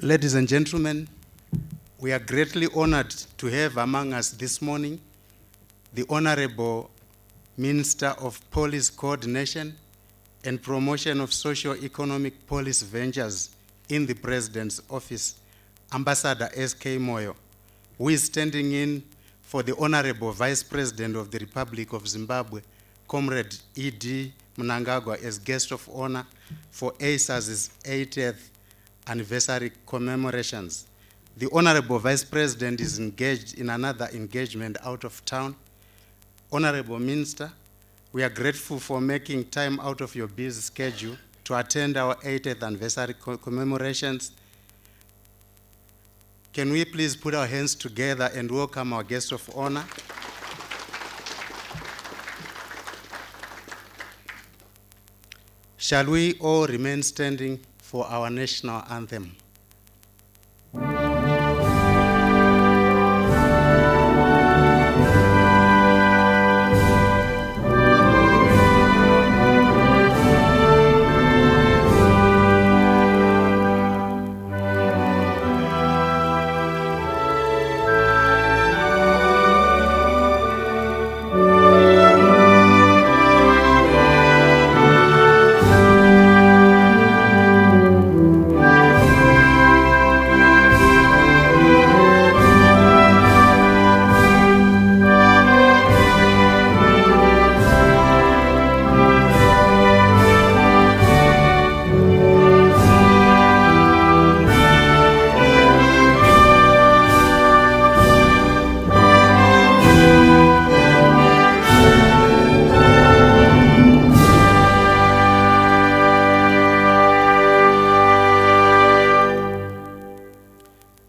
Ladies and gentlemen, we are greatly honored to have among us this morning the Honorable Minister of Policy Coordination and Promotion of Socio-Economic Policy Ventures in the President's Office, Ambassador S.K. Moyo, who is standing in for the Honorable Vice President of the Republic of Zimbabwe, Comrade E.D. Mnangagwa, as guest of honor for EISAZ's 80th anniversary commemorations. The Honorable Vice President is engaged in another engagement out of town. Honorable Minister, we are grateful for making time out of your busy schedule to attend our 80th anniversary commemorations. Can we please put our hands together and welcome our guest of honor? Shall we all remain standing for our national anthem?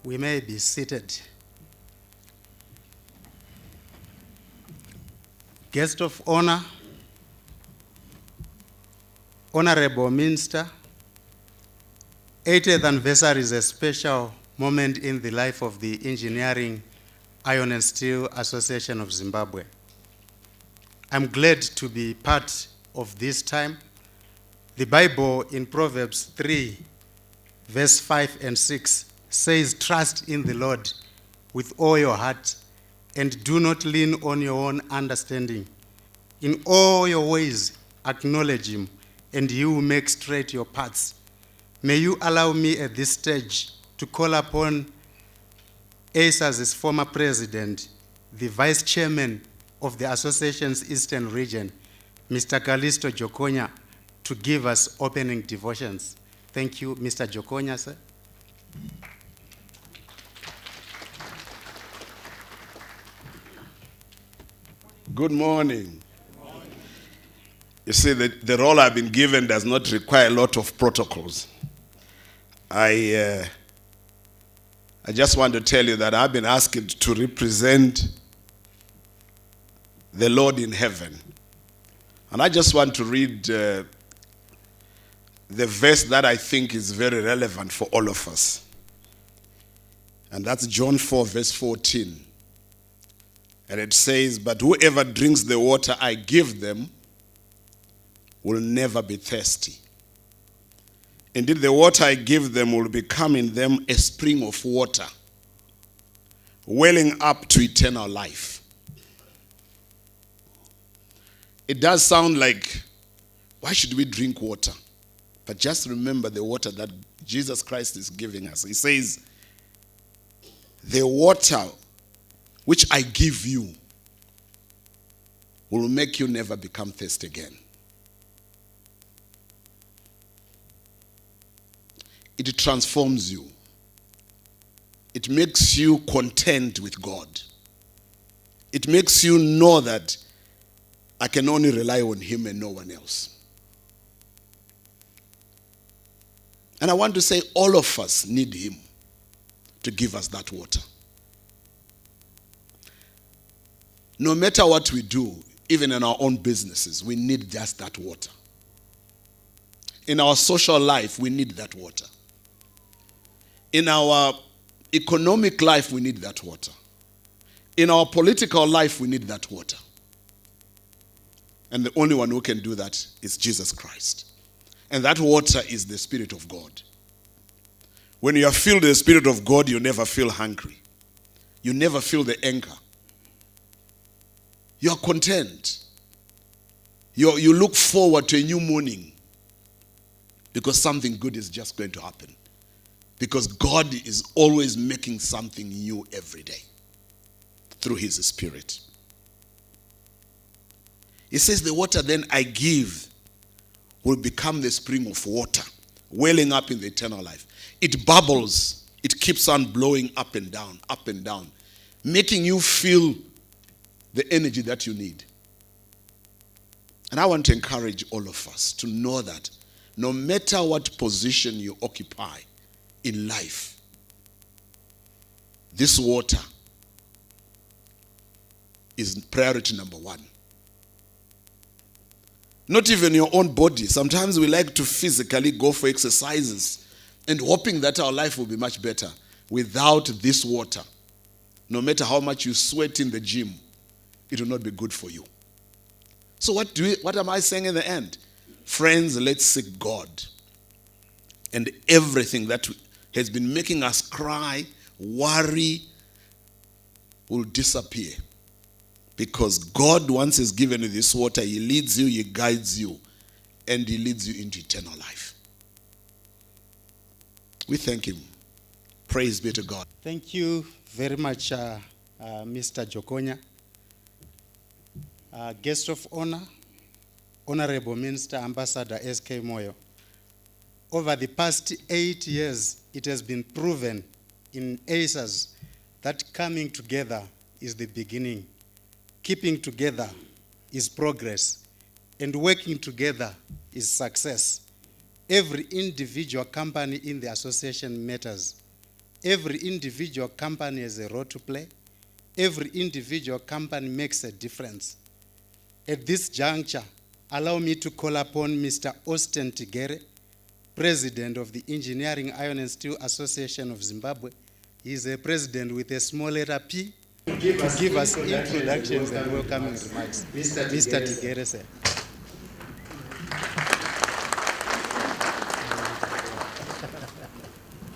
We may be seated. Guest of honor, Honorable Minister, 80th anniversary is a special moment in the life of the Engineering, Iron and Steel Association of Zimbabwe. I'm glad to be part of this time. The Bible in Proverbs 3, verse 5 and 6 says, "Trust in the Lord with all your heart and do not lean on your own understanding. In all your ways acknowledge him and he will make straight your paths." May you allow me at this stage to call upon EISAZ's former president, the vice chairman of the association's Eastern region, Mr. Callisto Jokonya, to give us opening devotions. Thank you, Mr. Jokonya, sir. Good morning. You see, the role I've been given does not require a lot of protocols. I just want to tell you that I've been asked to represent the Lord in heaven. And I just want to read the verse that I think is very relevant for all of us. And that's John 4, verse 14. And it says, "But whoever drinks the water I give them will never be thirsty. Indeed, the water I give them will become in them a spring of water, welling up to eternal life." It does sound like, why should we drink water? But just remember the water that Jesus Christ is giving us. He says, "The water which I give you will make you never become thirsty again." It transforms you. It makes you content with God. It makes you know that I can only rely on him and no one else. And I want to say all of us need him to give us that water. No matter what we do, even in our own businesses, we need just that water. In our social life, we need that water. In our economic life, we need that water. In our political life, we need that water. And the only one who can do that is Jesus Christ. And that water is the Spirit of God. When you are filled with the Spirit of God, you never feel hungry. You never feel the anger. You are content. You look forward to a new morning because something good is just going to happen. Because God is always making something new every day through His Spirit. He says, the water then I give will become the spring of water, welling up in the eternal life. It bubbles. It keeps on blowing up and down, making you feel the energy that you need. And I want to encourage all of us to know that no matter what position you occupy in life, this water is priority number one. Not even your own body. Sometimes we like to physically go for exercises and hoping that our life will be much better. Without this water, no matter how much you sweat in the gym, it will not be good for you. So what am I saying in the end? Friends, let's seek God. And everything that has been making us cry, worry, will disappear. Because God, once He's given you this water, He leads you, He guides you, and He leads you into eternal life. We thank Him. Praise be to God. Thank you very much, Mr. Jokonya. Guest of honor, Honorable Minister Ambassador S.K. Moyo. Over the past 8 years, it has been proven in EISAZ that coming together is the beginning. Keeping together is progress, and working together is success. Every individual company in the association matters. Every individual company has a role to play. Every individual company makes a difference. At this juncture, allow me to call upon Mr. Austin Tigere, President of the Engineering Iron and Steel Association of Zimbabwe. He is a president with a small letter P. Give us introductions and welcoming remarks. Mr. Tigere, sir.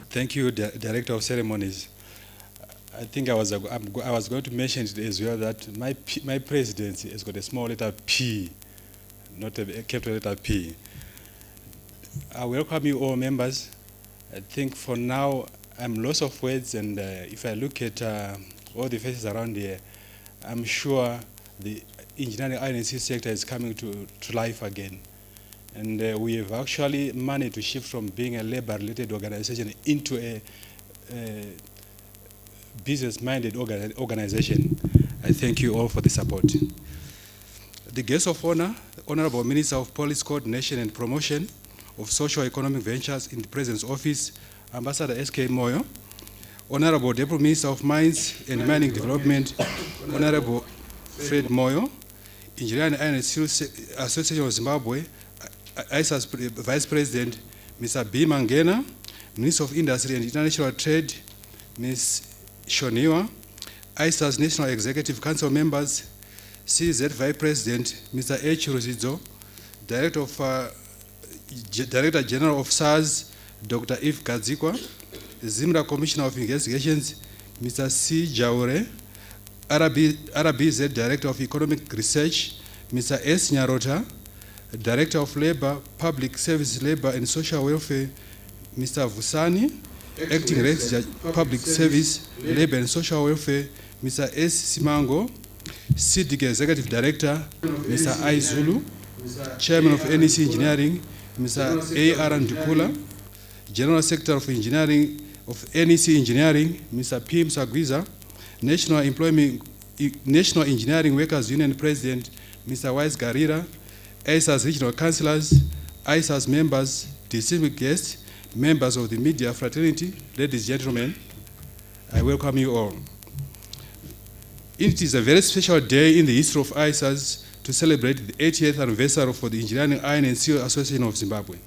Thank you, Director of Ceremonies. I think I was going to mention it as well that my presidency has got a small letter P, not a capital letter P. I welcome you all members. I think for now I'm lost of words, and if I look at all the faces around here, I'm sure the engineering iron and steel sector is coming to life again. And we have actually managed to shift from being a labor-related organization into a business-minded organization. I thank you all for the support. The guest of honor, Honorable Minister of Policy Coordination and Promotion of Socio-Economic Ventures in the President's Office, Ambassador S.K. Moyo, Honorable Deputy Minister of Mines and Mining Development, Honorable Fred Moyo, Engineering Iron and Steel Association of Zimbabwe, EISAZ Vice President, Mr. B. Mangena, Minister of Industry and International Trade, Ms. Shoniwa, EISAZ National Executive Council members, CZ Vice President, Mr. H. Ruzidzo, Director General of SARS, Dr. Eve Kadzikwa, Zimra Commissioner of Investigations, Mr. C. Jaure, RBZ Director of Economic Research, Mr. S. Nyarota, Director of Labor, Public Service, Labor and Social Welfare, Mr. Vusani, Acting Registrar, Public Service, Labor and Social Welfare, Mr. S. Simango, CDG Executive Director, Mr. I. Zulu, Chairman of NEC Engineering, Mr. A. R. Ndukula, General Secretary of Engineering of NEC Engineering, Mr. P. Msagwiza, National Engineering Workers Union President, Mr. Wise Garira, EISAZ Regional Councillors, EISAZ members, distinguished guests, members of the media fraternity, ladies and gentlemen, I welcome you all. It is a very special day in the history of EISAZ to celebrate the 80th anniversary for the Engineering Iron and Steel Association of Zimbabwe.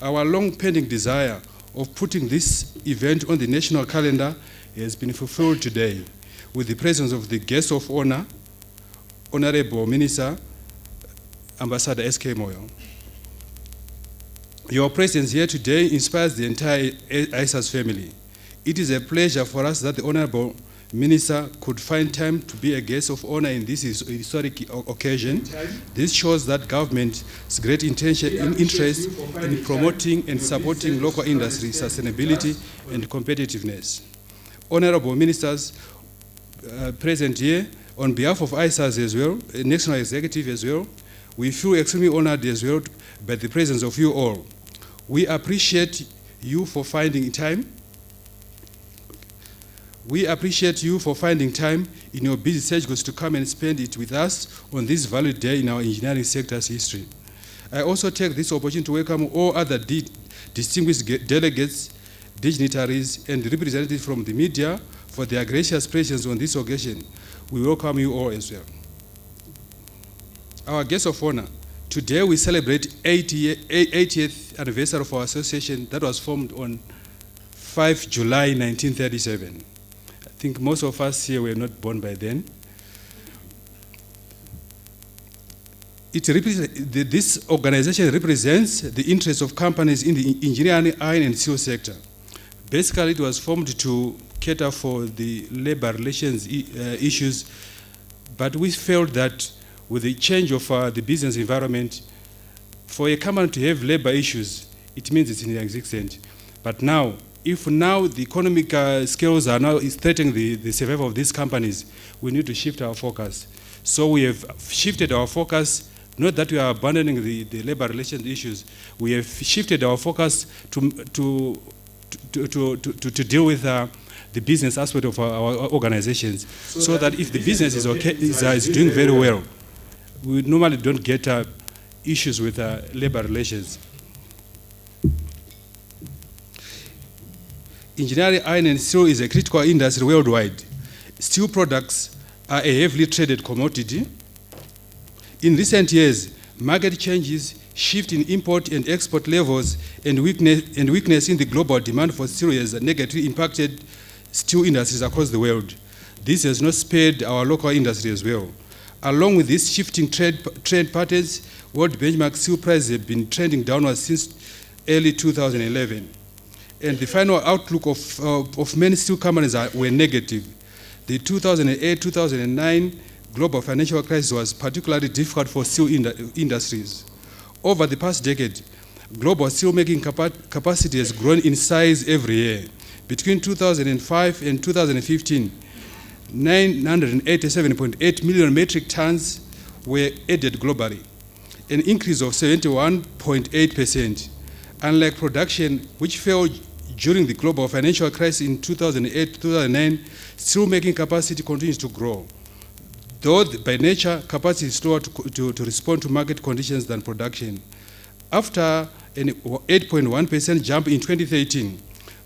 Our long-pending desire of putting this event on the national calendar has been fulfilled today with the presence of the guest of honor, Honorable Minister Ambassador S.K. Moyo. Your presence here today inspires the entire EISAZ family. It is a pleasure for us that the Honorable Minister could find time to be a guest of honor in this historic occasion. This shows that government's great interest in promoting and supporting local industry, sustainability, and competitiveness. Honorable Ministers present here, on behalf of EISAZ as well, National Executive as well, we feel extremely honored as well by the presence of you all. We appreciate you for finding time. We appreciate you for finding time in your busy schedules to come and spend it with us on this valued day in our engineering sector's history. I also take this opportunity to welcome all other distinguished delegates, dignitaries, and representatives from the media for their gracious presence on this occasion. We welcome you all as well. Our guest of honor, today we celebrate 80th anniversary of our association that was formed on 5 July 1937. I think most of us here were not born by then. This organization represents the interests of companies in the engineering, iron, and steel sector. Basically, it was formed to cater for the labor relations issues, but we felt that with the change of the business environment, for a company to have labor issues, it means it's inexistent. But now, if now the economic scales are now threatening the survival of these companies, we need to shift our focus. So we have shifted our focus, not that we are abandoning the labor relations issues, we have shifted our focus to deal with the business aspect of our organizations, so that if the business is okay, is doing very well, we normally don't get issues with labor relations. Engineering, iron, and steel is a critical industry worldwide. Steel products are a heavily traded commodity. In recent years, market changes, shift in import and export levels, and weakness in the global demand for steel has negatively impacted steel industries across the world. This has not spared our local industry as well. Along with these shifting trade patterns, world benchmark steel prices have been trending downwards since early 2011. And the final outlook of many steel companies were negative. The 2008-2009 global financial crisis was particularly difficult for steel industries. Over the past decade, global steelmaking capacity has grown in size every year. Between 2005 and 2015, 987.8 million metric tons were added globally, an increase of 71.8%. Unlike production, which fell during the global financial crisis in 2008-2009, steelmaking capacity continues to grow. Though by nature, capacity is slower to respond to market conditions than production. After an 8.1% jump in 2013,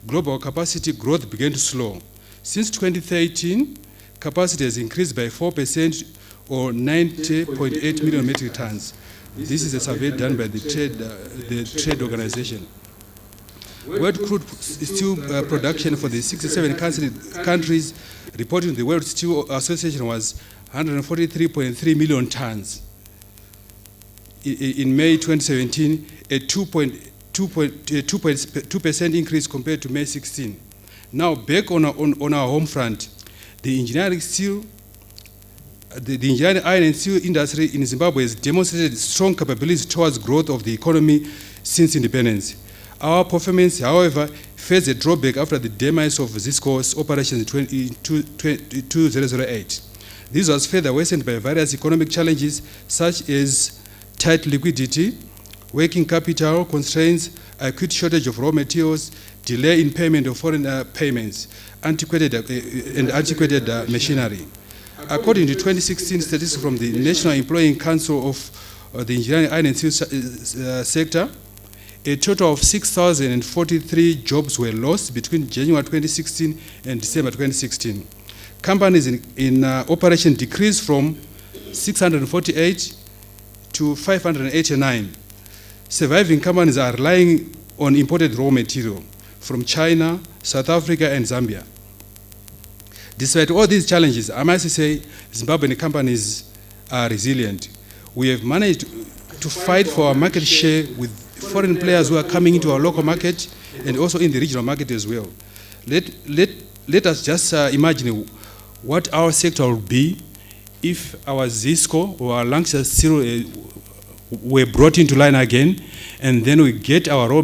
global capacity growth began to slow. Since 2013, capacity has increased by 4% or 90.8 million metric tons. This is a survey done by the trade organization. World crude steel production for the 67 countries reported in the World Steel Association was 143.3 million tons. In May 2017, a 2% increase compared to May 16. Now, back on our home front, the engineering iron and steel industry in Zimbabwe has demonstrated strong capabilities towards growth of the economy since independence. Our performance, however, faced a drawback after the demise of Zisco's operations in 2008. This was further worsened by various economic challenges such as tight liquidity, working capital constraints, acute shortage of raw materials, delay in payment of foreign payments, antiquated machinery. According to 2016 statistics from the National Employing Council of the Engineering, Iron and Steel sector, a total of 6,043 jobs were lost between January 2016 and December 2016. Companies in operation decreased from 648 to 589. Surviving companies are relying on imported raw material from China, South Africa, and Zambia. Despite all these challenges, I must say Zimbabwean companies are resilient. We have managed to fight for our market share with foreign players who are coming into our local market and also in the regional market as well. Let us just imagine what our sector would be if our Zisco or our Lancashire Steel were brought into line again, and then we get our raw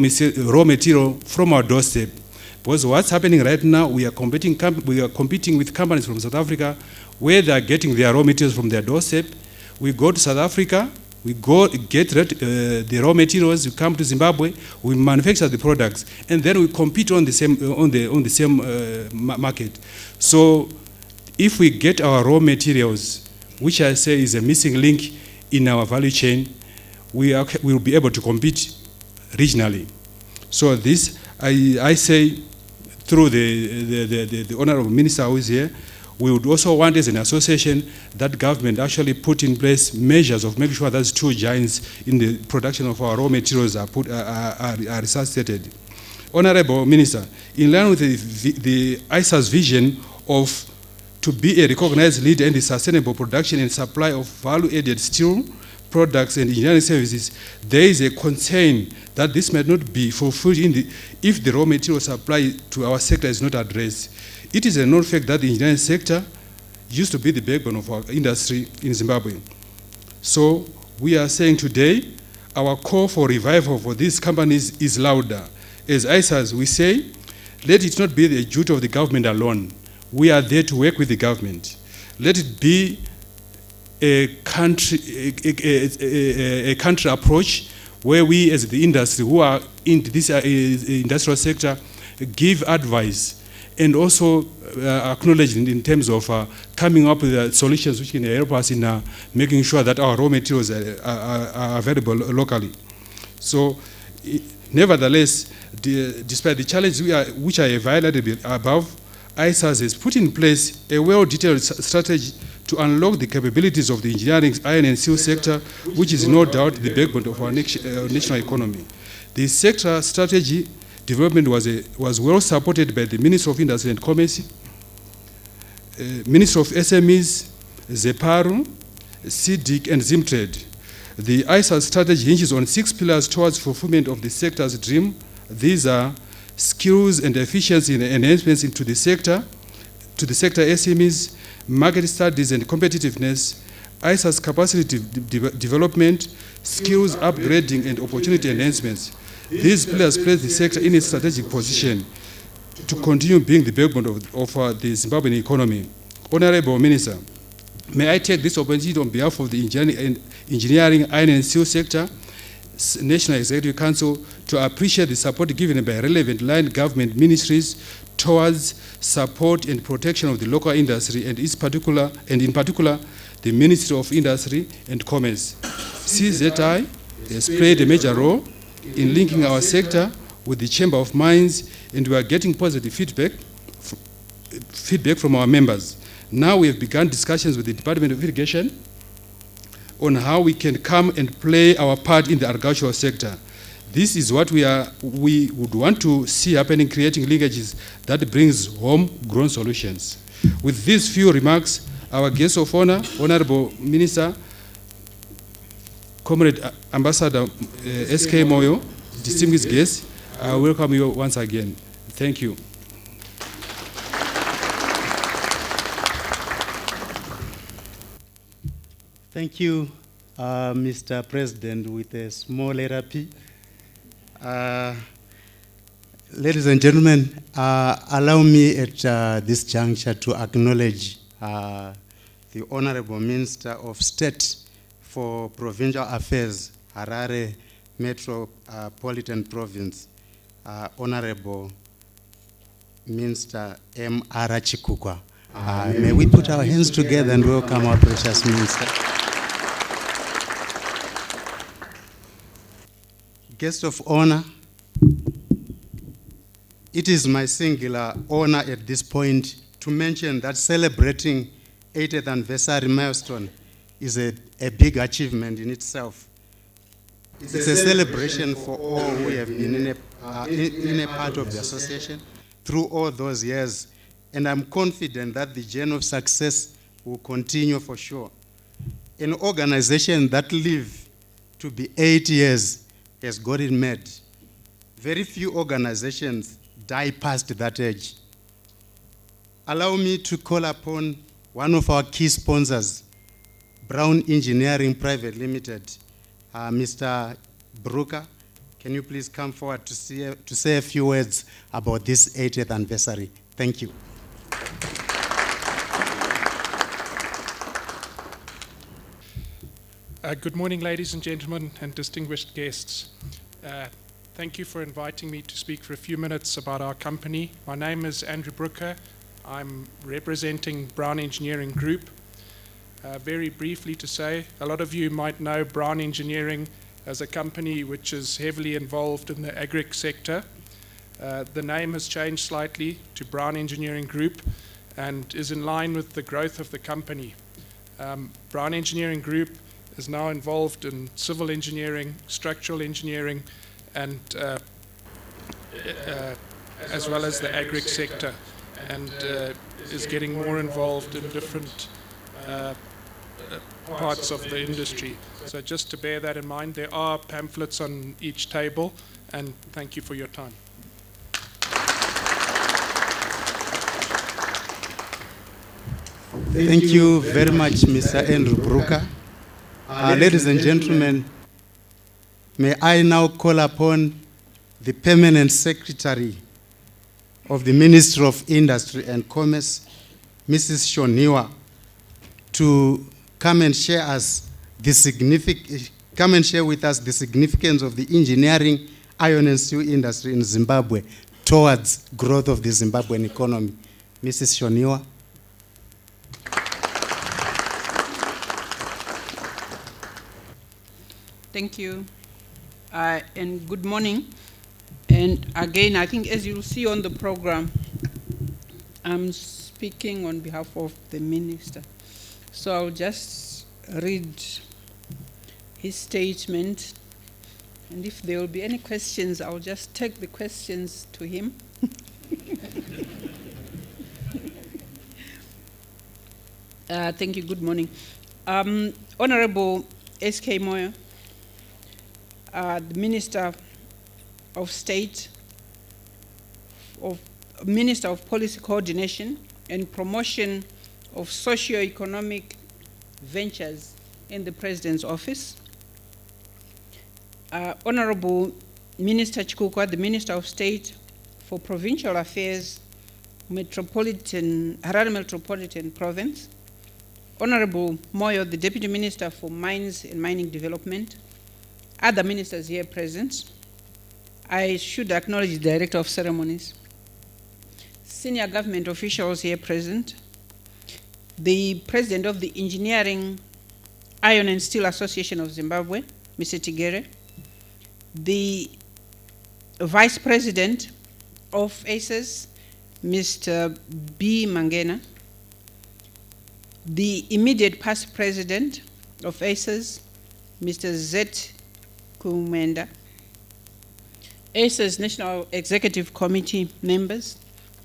material from our doorstep. Because what's happening right now, we are competing with companies from South Africa where they are getting their raw materials from their doorstep. We go to South Africa, we go get the raw materials, we come to Zimbabwe, we manufacture the products, and then we compete on the same market. So if we get our raw materials, which I say is a missing link in our value chain, we will be able to compete regionally. So this, I say, through the Honorable Minister who is here, we would also want as an association that government actually put in place measures of making sure that two giants in the production of our raw materials are resuscitated. Honorable Minister, in line with the EISAZ vision of to be a recognized leader in the sustainable production and supply of value-added steel products and engineering services, there is a concern that this might not be fulfilled if the raw material supply to our sector is not addressed. It is a known fact that the engineering sector used to be the backbone of our industry in Zimbabwe. So we are saying today, our call for revival for these companies is louder. As EISAZ, we say, let it not be the duty of the government alone. We are there to work with the government. Let it be a country approach where we as the industry who are in this industrial sector give advice and also acknowledge in terms of coming up with solutions which can help us in making sure that our raw materials are available locally. So nevertheless, despite the challenges which I have highlighted above, EISAZ has put in place a well-detailed strategy to unlock the capabilities of the engineering, iron and steel sector, which is no doubt the backbone of our national economy. The sector strategy development was well supported by the Ministry of Industry and Commerce, Ministry of SMEs, ZEPARO, CDIC, and ZimTrade. The EISAZ strategy hinges on 6 pillars towards fulfillment of the sector's dream. These are skills and efficiency enhancements into the sector, to the sector SMEs, market studies and competitiveness, EISAZ capacity development, skills upgrading and opportunity enhancements. These pillars place the sector in its strategic position to continue being the backbone of the Zimbabwean economy. Honorable Minister, may I take this opportunity on behalf of the engineering, iron and steel sector, National Executive Council, to appreciate the support given by relevant line government ministries towards support and protection of the local industry and in particular the Ministry of Industry and Commerce. CZI has played a major role in linking our sector with the Chamber of Mines, and we are getting positive feedback from our members. Now we have begun discussions with the Department of Irrigation on how we can come and play our part in the agricultural sector. This is what we would want to see happening, creating linkages that brings homegrown solutions. With these few remarks, our guest of honor, Honorable Minister, Comrade Ambassador S.K. Moyo, distinguished guest, I welcome you once again. Thank you. Thank you, Mr. President, with a small letter P. Ladies and gentlemen, allow me at this juncture to acknowledge the Honorable Minister of State for Provincial Affairs, Harare Metropolitan Province, Honorable Minister M. Arachikukwa. May we put our hands together and welcome our precious Minister. Guest of honor, it is my singular honor at this point to mention that celebrating 80th anniversary milestone is a big achievement in itself. It's a celebration for all who have been in a part of the association through all those years, and I'm confident that the journey of success will continue for sure. An organization that lived to be 8 years has got it made. Very few organizations die past that age. Allow me to call upon one of our key sponsors, Brown Engineering Private Limited, Mr. Brooker. Can you please come forward to say a few words about this 80th anniversary? Thank you. Good morning, ladies and gentlemen, and distinguished guests. Thank you for inviting me to speak for a few minutes about our company. My name is Andrew Brooker. I'm representing Brown Engineering Group. Very briefly to say, a lot of you might know Brown Engineering as a company which is heavily involved in the agric sector. The name has changed slightly to Brown Engineering Group and is in line with the growth of the company. Brown Engineering Group is now involved in civil engineering, structural engineering, and as well as the agric sector, and is getting more involved in different parts of the industry. So just to bear that in mind, there are pamphlets on each table, and thank you for your time. Thank you very much, Mr. Andrew Brooker. Ladies and gentlemen, may I now call upon the Permanent Secretary of the Ministry of Industry and Commerce, Mrs. Shoniwa, to come and share with us the significance of the engineering, iron and steel industry in Zimbabwe towards growth of the Zimbabwean economy. Mrs. Shoniwa. Thank you, and good morning. And again, I think as you'll see on the program, I'm speaking on behalf of the Minister. So I'll just read his statement, and if there will be any questions, I'll just take the questions to him. Thank you, good morning. Honorable S.K. Moyo, the Minister of State, Minister of Policy Coordination and Promotion of Socio-Economic Ventures in the President's Office. Honorable Minister Chikukwa, the Minister of State for Provincial Affairs, Harare Metropolitan Province. Honorable Moyo, the Deputy Minister for Mines and Mining Development. Other ministers here present. I should acknowledge the Director of Ceremonies. Senior government officials here present. The President of the Engineering, Iron and Steel Association of Zimbabwe, Mr. Tigere. The Vice President of EISAZ, Mr. B. Mangena. The immediate past President of EISAZ, Mr. Z. Kumenda. EISAZ National Executive Committee members,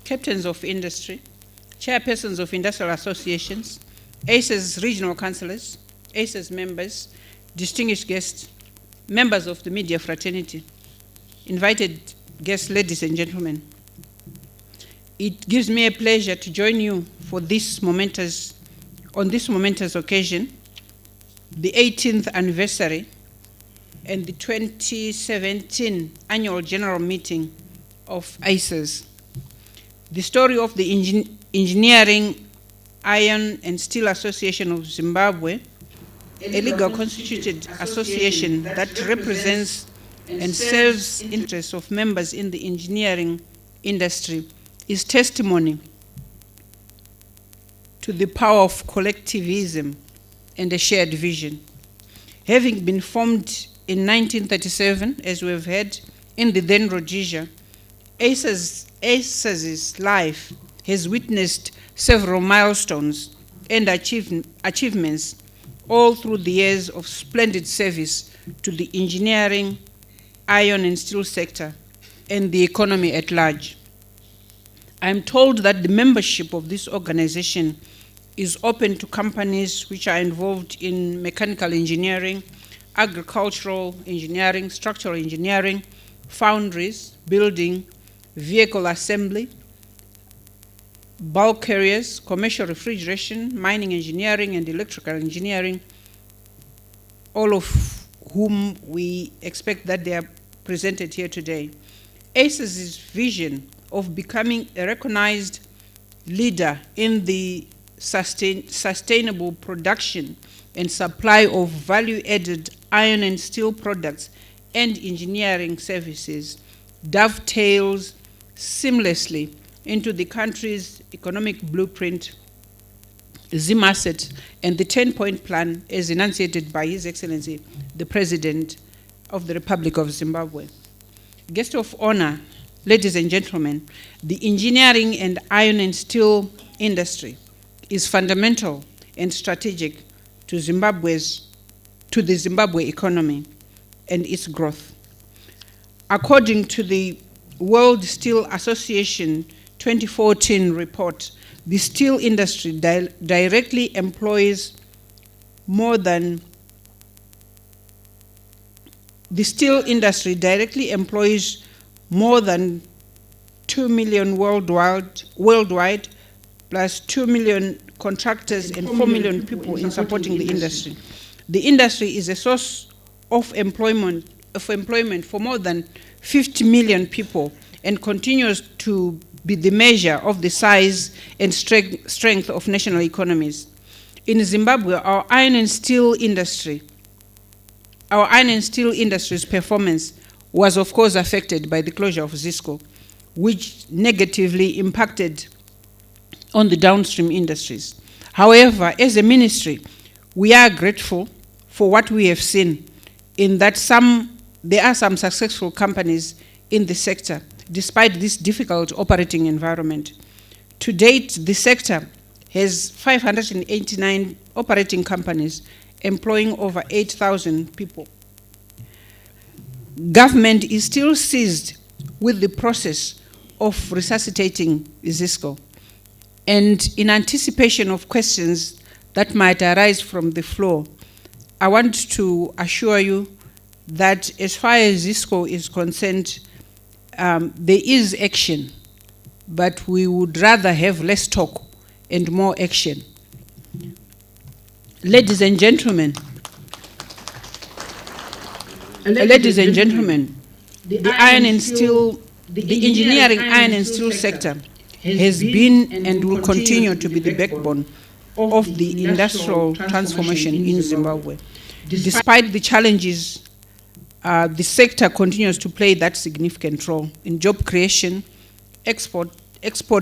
captains of industry, chairpersons of industrial associations, EISAZ regional councillors, EISAZ members, distinguished guests, members of the media fraternity, invited guests, ladies and gentlemen. It gives me a pleasure to join you for on this momentous occasion, the 18th anniversary and the 2017 annual general meeting of EISAZ. The story of the Engineering, Iron and Steel Association of Zimbabwe, a legal constituted association that represents and serves interests of members in the engineering industry, is testimony to the power of collectivism and a shared vision. Having been formed in 1937, as we have heard, in the then Rhodesia, EISAZ's life has witnessed several milestones and achievements all through the years of splendid service to the engineering, iron and steel sector and the economy at large. I'm told that the membership of this organization is open to companies which are involved in mechanical engineering, agricultural engineering, structural engineering, foundries, building, vehicle assembly, bulk carriers, commercial refrigeration, mining engineering, and electrical engineering, all of whom we expect that they are presented here today. EISAZ's vision of becoming a recognized leader in the sustainable production and supply of value-added iron and steel products and engineering services dovetails seamlessly into the country's economic blueprint, ZimAsset, and the 10-point plan as enunciated by His Excellency, the President of the Republic of Zimbabwe. Guest of honor, ladies and gentlemen, the engineering and iron and steel industry is fundamental and strategic to the Zimbabwe economy and its growth. According to the World Steel Association 2014 report, the steel industry directly employs more than 2 million worldwide, plus 2 million contractors and 4 million people in supporting the industry. The industry is a source of employment for more than 50 million people and continues to be the measure of the size and strength of national economies. In Zimbabwe, our iron and steel industry's performance was of course affected by the closure of ZISCO, which negatively impacted on the downstream industries. However, as a ministry, we are grateful for what we have seen in that there are some successful companies in the sector, despite this difficult operating environment. To date, the sector has 589 operating companies employing over 8,000 people. Government is still seized with the process of resuscitating ZISCO. And in anticipation of questions that might arise from the floor, I want to assure you that as far as ZISCO is concerned, there is action, but we would rather have less talk and more action. Ladies and gentlemen, the engineering iron and steel sector has been and will continue to be the backbone of the industrial transformation in Zimbabwe. Despite the challenges, the sector continues to play that significant role in job creation, export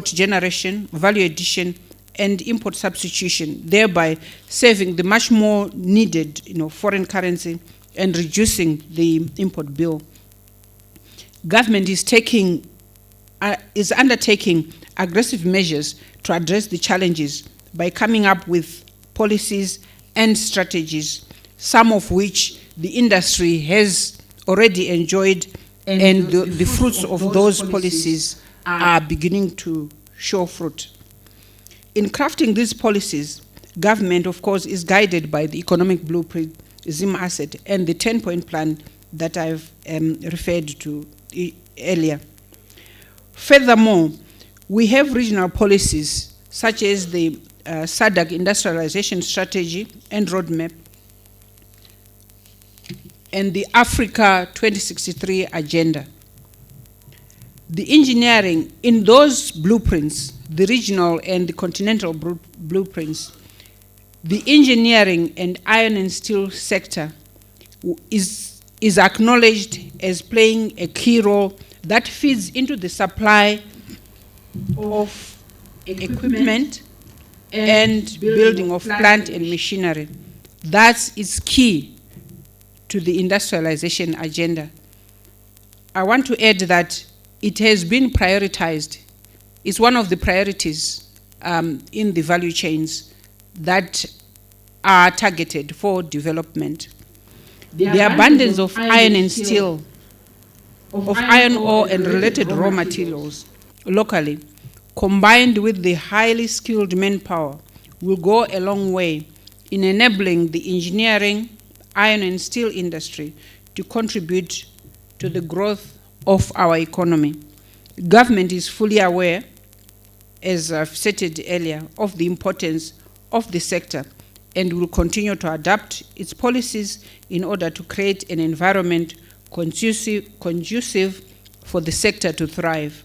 generation, value addition, and import substitution, thereby saving the much more needed foreign currency and reducing the import bill. Government is undertaking aggressive measures to address the challenges by coming up with policies and strategies, some of which the industry has already enjoyed, and the fruits of those policies are beginning to show fruit. In crafting these policies, government, of course, is guided by the economic blueprint, ZimAsset, and the 10-point plan that I've referred to earlier. Furthermore, we have regional policies such as the SADC industrialization strategy and roadmap, and the Africa 2063 agenda. The engineering in those blueprints, the regional and the continental blueprints, the engineering and iron and steel sector is acknowledged as playing a key role that feeds into the supply of equipment and building of plant and machinery. That is key to the industrialization agenda. I want to add that it has been prioritized. It's one of the priorities in the value chains that are targeted for development. The abundance of iron and steel, of iron ore and related raw materials locally, combined with the highly skilled manpower, will go a long way in enabling the engineering, iron and steel industry to contribute to the growth of our economy. Government is fully aware, as I've stated earlier, of the importance of the sector and will continue to adapt its policies in order to create an environment conducive for the sector to thrive.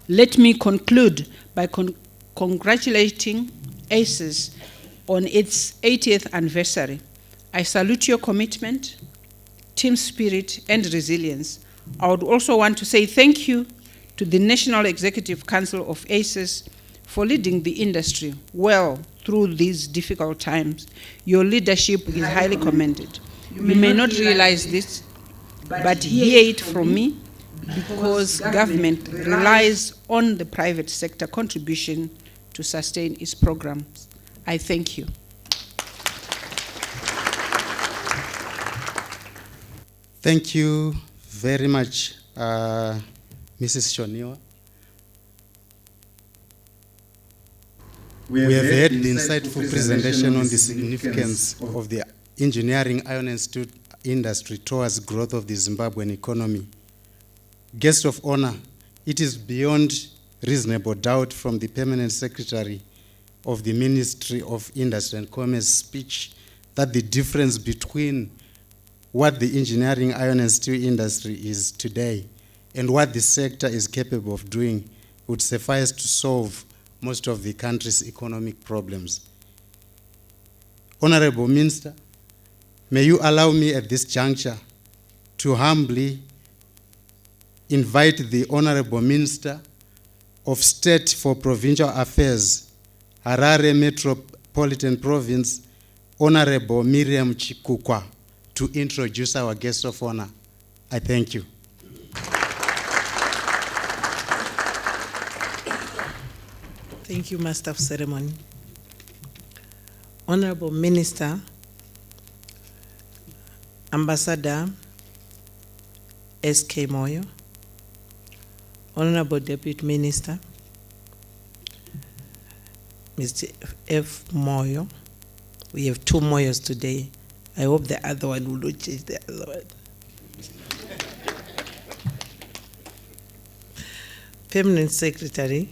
Let me conclude by congratulating EISAZ on its 80th anniversary. I salute your commitment, team spirit, and resilience. I would also want to say thank you to the National Executive Council of EISAZ for leading the industry well through these difficult times. Your leadership is highly commended. You may not realize this, but hear it from me, because government relies on the private sector contribution to sustain its programs. I thank you. Thank you very much, Mrs. Shoniwa. We have heard the insightful presentation on the significance of the engineering, iron and steel industry towards growth of the Zimbabwean economy. Guest of honor, it is beyond reasonable doubt from the Permanent Secretary of the Ministry of Industry and Commerce speech that the difference between what the engineering, iron and steel industry is today and what the sector is capable of doing would suffice to solve most of the country's economic problems. Honorable Minister, may you allow me at this juncture to humbly invite the Honorable Minister of State for Provincial Affairs, Harare Metropolitan Province, Honorable Miriam Chikukwa, to introduce our guest of honor. I thank you. Thank you, Master of Ceremony. Honorable Minister, Ambassador S.K. Moyo, Honorable Deputy Minister, Mr. F. Moyo. We have two Moyos today. I hope the other one will not change the other one. Permanent Secretary,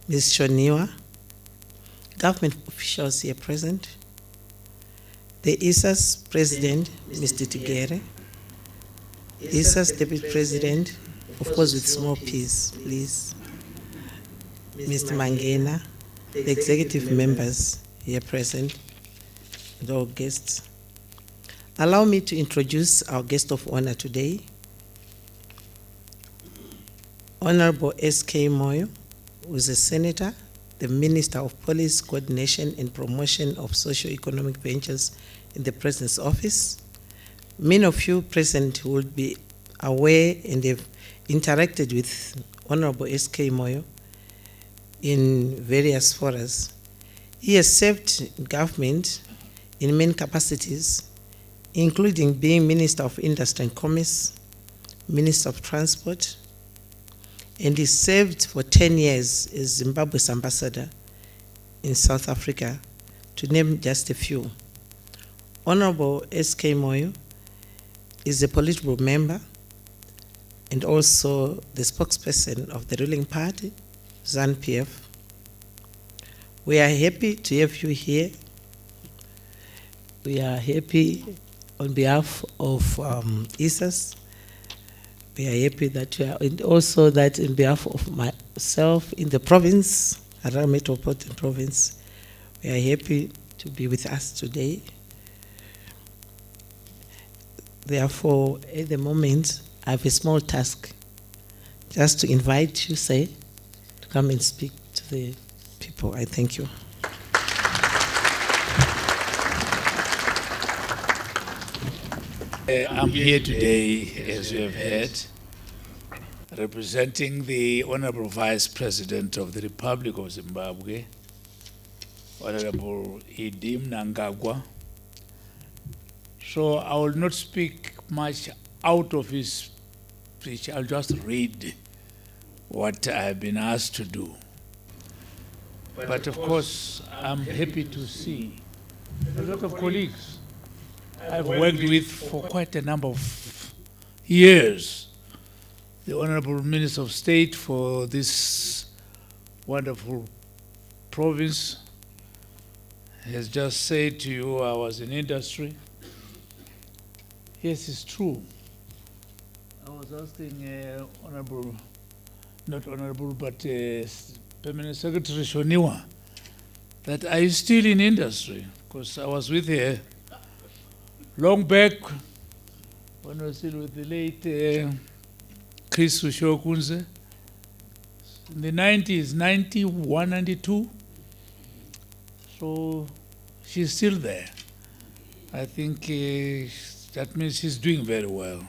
Ms. Shoniwa, government officials here present, the EISAZ President, Mr. Tigere, EISAZ Deputy President, of course with small p's, please, Mr. Mangena, the executive members here present, and all guests. Allow me to introduce our guest of honor today, Honorable S.K. Moyo, who is a senator, the Minister of Policy Coordination and Promotion of Socio-Economic Ventures in the President's Office. Many of you present will be aware and have interacted with Honorable S.K. Moyo in various forums. He has served in government in many capacities, including being Minister of Industry and Commerce, Minister of Transport, and he served for 10 years as Zimbabwe's ambassador in South Africa, to name just a few. Honorable S.K. Moyo is a political member and also the spokesperson of the ruling party, ZANU-PF. We are happy to have you here. We are happy on behalf of EISAZ. We are happy that you are, and also that in behalf of myself in the province, Harare Metropolitan Province, we are happy to be with us today. Therefore, at the moment, I have a small task, just to invite you, to come and speak to the people. I thank you. I'm here today, as you have heard, representing the Honorable Vice President of the Republic of Zimbabwe, Honorable Idim Nangagwa. So I will not speak much out of his speech. I'll just read what I have been asked to do. But of course, I'm happy to see a lot of colleagues. I've worked with for quite a number of years. The Honorable Minister of State for this wonderful province has just said to you, I was in industry. Yes, it's true. I was asking Honorable, not Honorable, but Permanent Secretary Shoniwa, that are you still in industry? Because I was with her long back when I was still with the late Chris Ushokunze in the 90s, 91, 92. So she's still there. I think that means she's doing very well.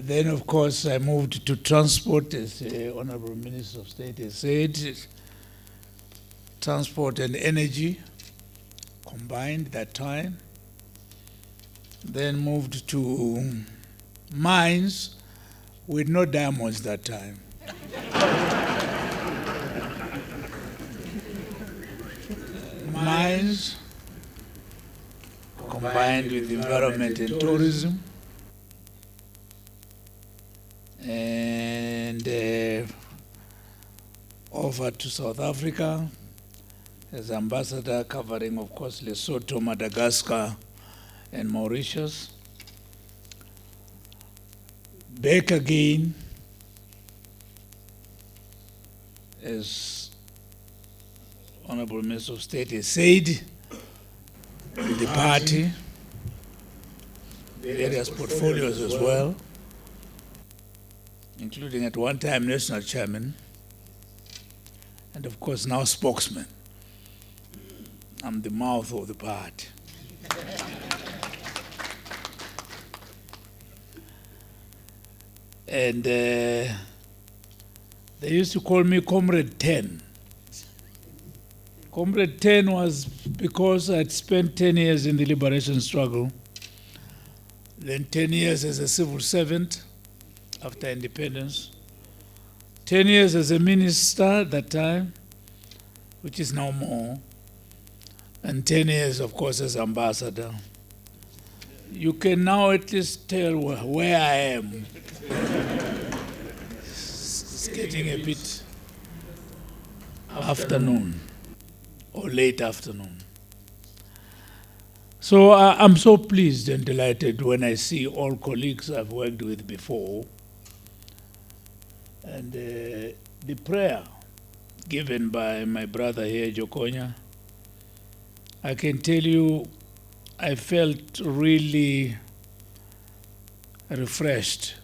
Then, of course, I moved to transport, as the Honorable Minister of State has said. Transport and energy combined that time. Then moved to mines with no diamonds that time. Mines combined with environment and tourism. And over to South Africa as ambassador, covering, of course, Lesotho, Madagascar, and Mauritius. Back again as Honorable Minister of State has said, with the party, various portfolios as well, including at one time national chairman, and of course now spokesman. I'm the mouth of the party. And they used to call me Comrade 10. Comrade 10 was because I'd spent 10 years in the liberation struggle, then 10 years as a civil servant after independence, 10 years as a minister at that time, which is no more, and 10 years, of course, as ambassador. You can now at least tell where I am. It's getting a bit afternoon or late afternoon. So I'm so pleased and delighted when I see all colleagues I've worked with before. And the prayer given by my brother here, Jokonya, I can tell you I felt really refreshed,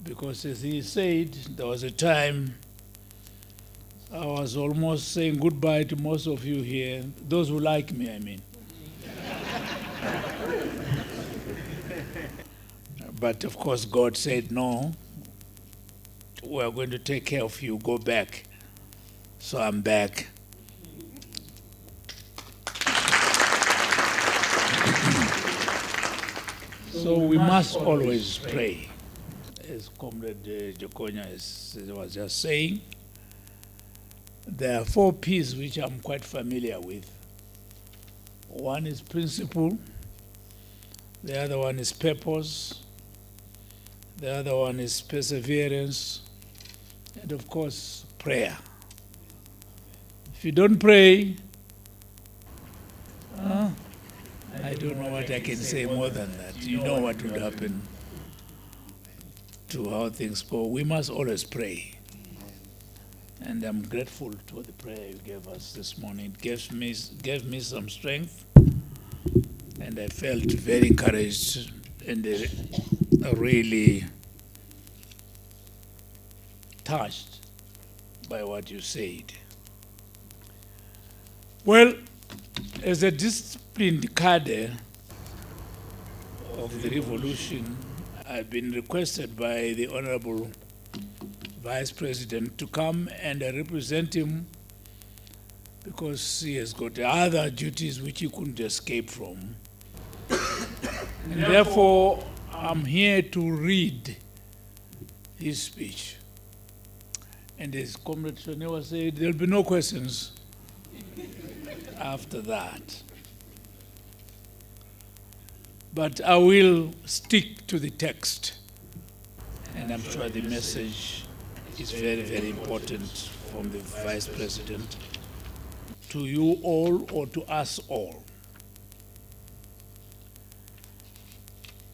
because as he said, there was a time I was almost saying goodbye to most of you here, those who like me, I mean. But of course God said, no, we are going to take care of you, go back. So I'm back. So we must always pray. As Comrade Jokonya was just saying, there are 4 P's which I'm quite familiar with. One is principle, the other one is purpose, the other one is perseverance, and of course, prayer. If you don't pray, I don't know what I can say more than that. You know what would happen to how things go. We must always pray. And I'm grateful for the prayer you gave us this morning. It gave me some strength, and I felt very encouraged and really touched by what you said. Well, as a disciplined cadre of the revolution, I've been requested by the Honorable Vice President to come and represent him, because he has got other duties which he couldn't escape from. And therefore, I'm here to read his speech. And as Comrade Shonewa said, there'll be no questions. after that. But I will stick to the text. And I'm sure the message is very, very important from the Vice President to you all or to us all.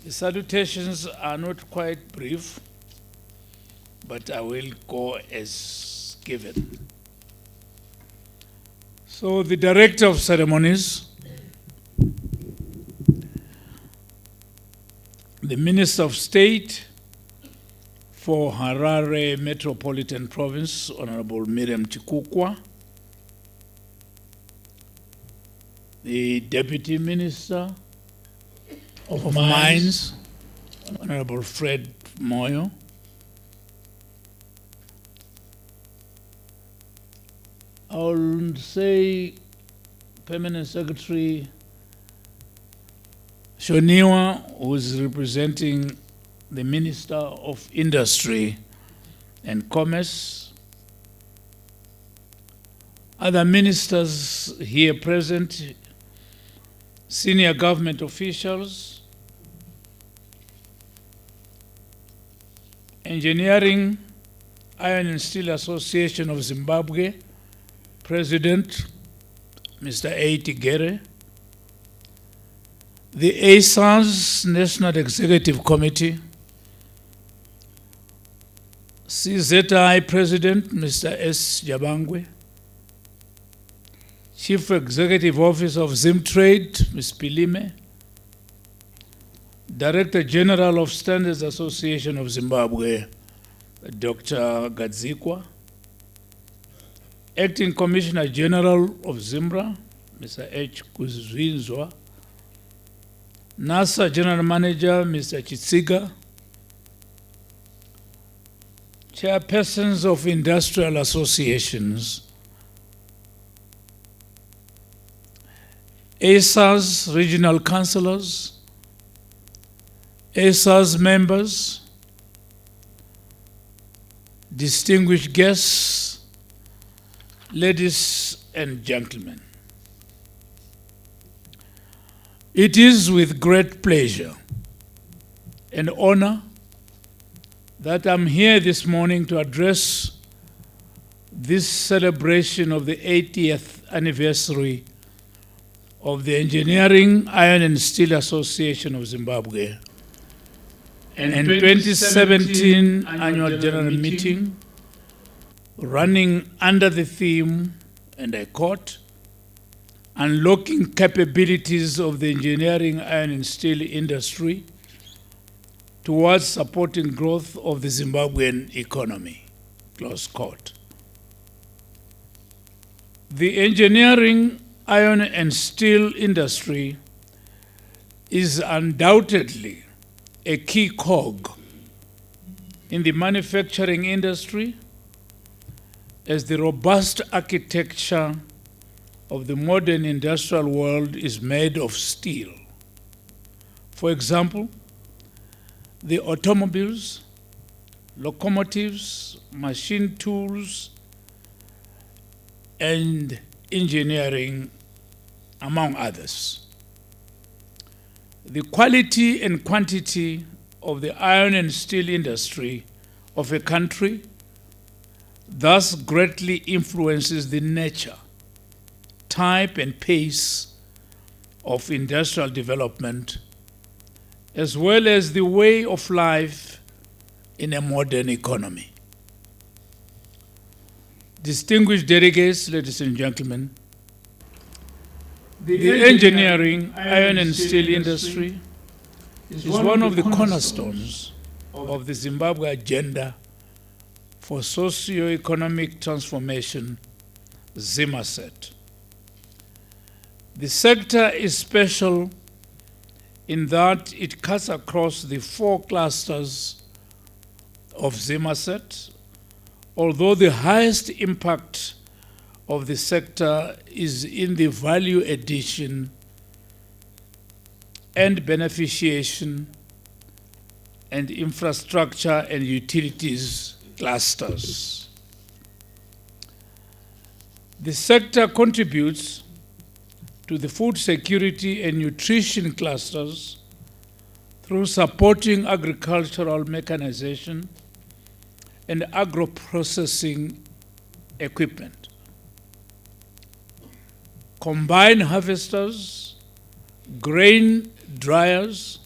The salutations are not quite brief, but I will go as given. So the Director of Ceremonies, the Minister of State for Harare Metropolitan Province, Honorable Miriam Chikukwa, the Deputy Minister of Mines, Honorable Fred Moyo, I'll say Permanent Secretary Shoniwa, who is representing the Minister of Industry and Commerce, other ministers here present, senior government officials, Engineering, Iron and Steel Association of Zimbabwe, President, Mr. A. Tigere, the EISAZ National Executive Committee, CZI President, Mr. S. Jabangwe, Chief Executive Officer of Zimtrade, Ms. Pilime, Director General of Standards Association of Zimbabwe, Dr. Gadzikwa, Acting Commissioner General of Zimbra, Mr. H. Kuzvinzwa, NASA General Manager, Mr. Chitsiga, Chairpersons of Industrial Associations, EISAZ Regional Councillors, EISAZ members, distinguished guests, ladies and gentlemen. It is with great pleasure and honor that I'm here this morning to address this celebration of the 80th anniversary of the Engineering, Iron and Steel Association of Zimbabwe and 2017 Annual General Meeting running under the theme, and I quote, "Unlocking capabilities of the engineering, iron and steel industry towards supporting growth of the Zimbabwean economy," close quote. The engineering, iron and steel industry is undoubtedly a key cog in the manufacturing industry, as the robust architecture of the modern industrial world is made of steel. For example, the automobiles, locomotives, machine tools, and engineering, among others. The quality and quantity of the iron and steel industry of a country thus greatly influences the nature, type, and pace of industrial development, as well as the way of life in a modern economy. Distinguished delegates, ladies and gentlemen, the engineering, iron and steel industry is one of the cornerstones of the Zimbabwe agenda for socio-economic transformation, ZIMASET. The sector is special in that it cuts across the 4 clusters of ZIMASET, although the highest impact of the sector is in the value addition and beneficiation and infrastructure and utilities clusters. The sector contributes to the food security and nutrition clusters through supporting agricultural mechanization and agro-processing equipment. Combine harvesters, grain dryers,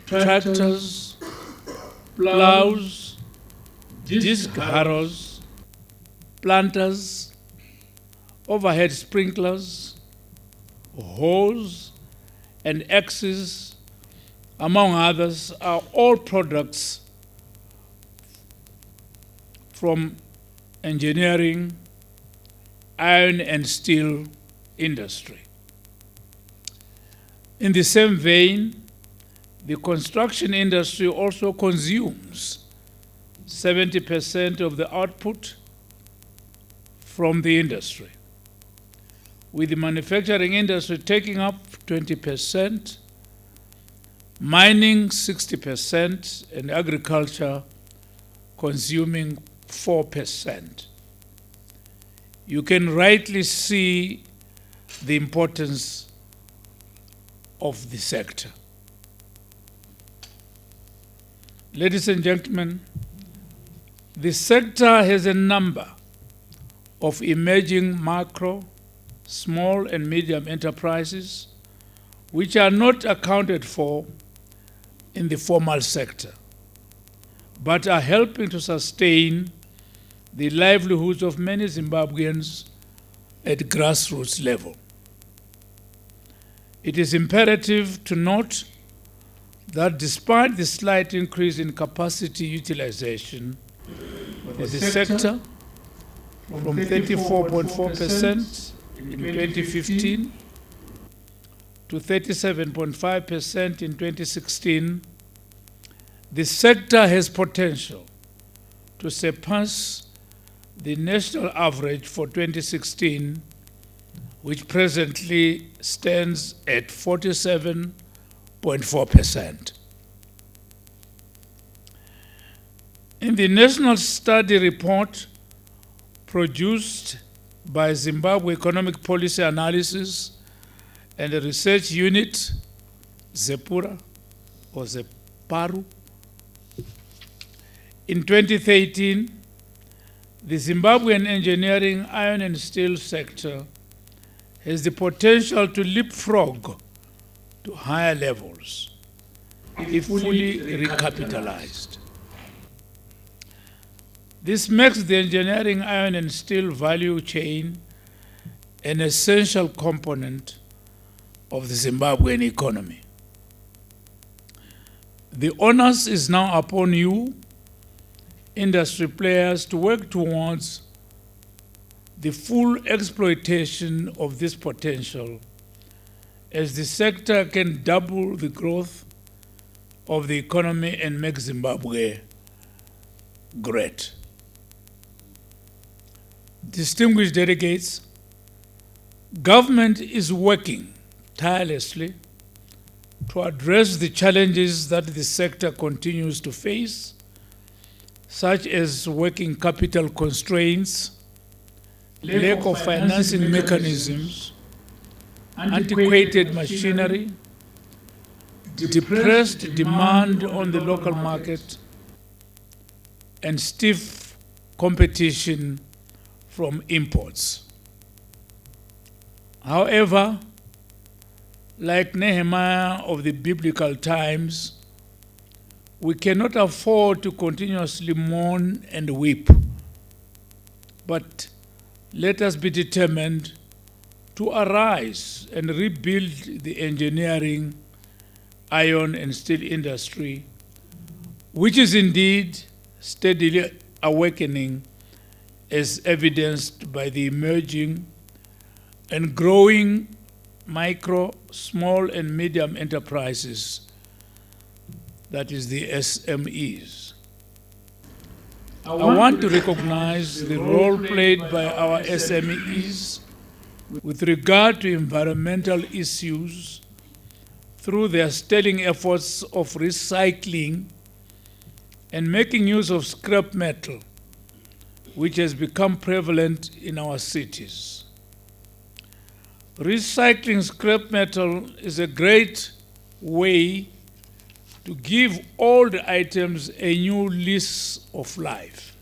tractors, plows, disc harrows, planters, overhead sprinklers, hose, and axes, among others, are all products from engineering, iron and steel industry. In the same vein, the construction industry also consumes 70% of the output from the industry, with the manufacturing industry taking up 20%, mining 60%, and agriculture consuming 4%. You can rightly see the importance of the sector. Ladies and gentlemen, the sector has a number of emerging micro, small and medium enterprises which are not accounted for in the formal sector, but are helping to sustain the livelihoods of many Zimbabweans at grassroots level. It is imperative to note that despite the slight increase in capacity utilization of the sector from 34.4% in 2015 to 37.5% in 2016, the sector has potential to surpass the national average for 2016, which presently stands at 47.4%. In the National Study Report produced by Zimbabwe Economic Policy Analysis and the Research Unit, ZEPURA or ZEPARU, in 2013, the Zimbabwean engineering, iron and steel sector has the potential to leapfrog to higher levels if fully recapitalized. This makes the engineering, iron and steel value chain an essential component of the Zimbabwean economy. The onus is now upon you, industry players, to work towards the full exploitation of this potential, as the sector can double the growth of the economy and make Zimbabwe great. Distinguished delegates, government is working tirelessly to address the challenges that the sector continues to face, such as working capital constraints, lack of financing mechanisms, antiquated machinery, depressed demand on the local market, and stiff competition from imports. However, like Nehemiah of the biblical times, we cannot afford to continuously mourn and weep, but let us be determined to arise and rebuild the engineering, iron and steel industry, which is indeed steadily awakening, as evidenced by the emerging and growing micro, small and medium enterprises, that is the SMEs. I want to recognize the role played by our SMEs with regard to environmental issues through their sterling efforts of recycling and making use of scrap metal, which has become prevalent in our cities. recycling scrap metal is a great way to give old items a new lease of life,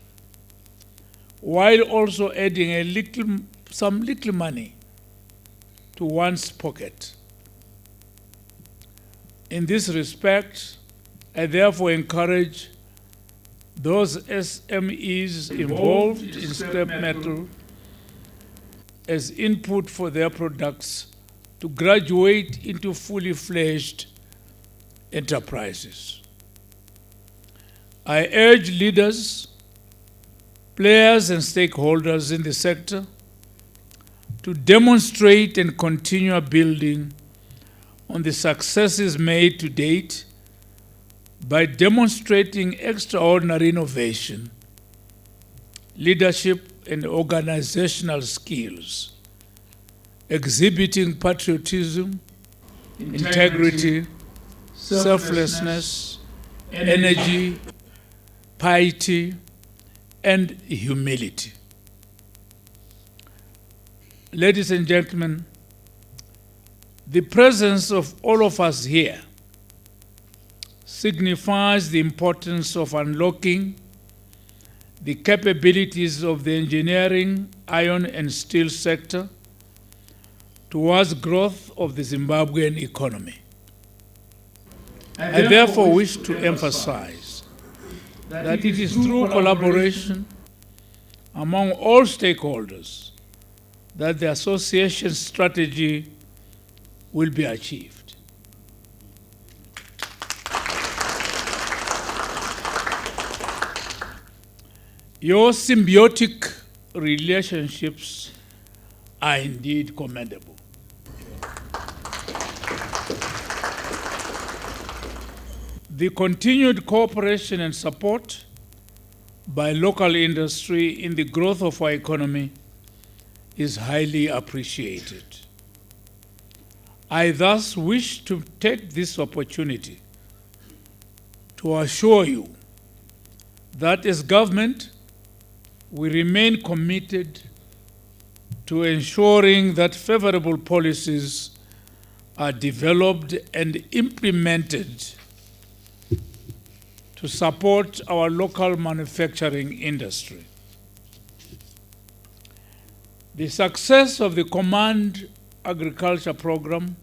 while also adding some little money to one's pocket. In this respect, I therefore encourage those SMEs involved in scrap metal as input for their products to graduate into fully fledged enterprises. I urge leaders, players and stakeholders in the sector to demonstrate and continue building on the successes made to date by demonstrating extraordinary innovation, leadership and organizational skills, exhibiting patriotism, integrity, selflessness, energy, piety, and humility. Ladies and gentlemen, the presence of all of us here signifies the importance of unlocking the capabilities of the engineering, iron and steel sector towards growth of the Zimbabwean economy. I therefore wish to emphasize that it is through collaboration among all stakeholders that the association's strategy will be achieved. Your symbiotic relationships are indeed commendable. The continued cooperation and support by local industry in the growth of our economy is highly appreciated. I thus wish to take this opportunity to assure you that as government, we remain committed to ensuring that favorable policies are developed and implemented to support our local manufacturing industry. The success of the Command Agriculture Program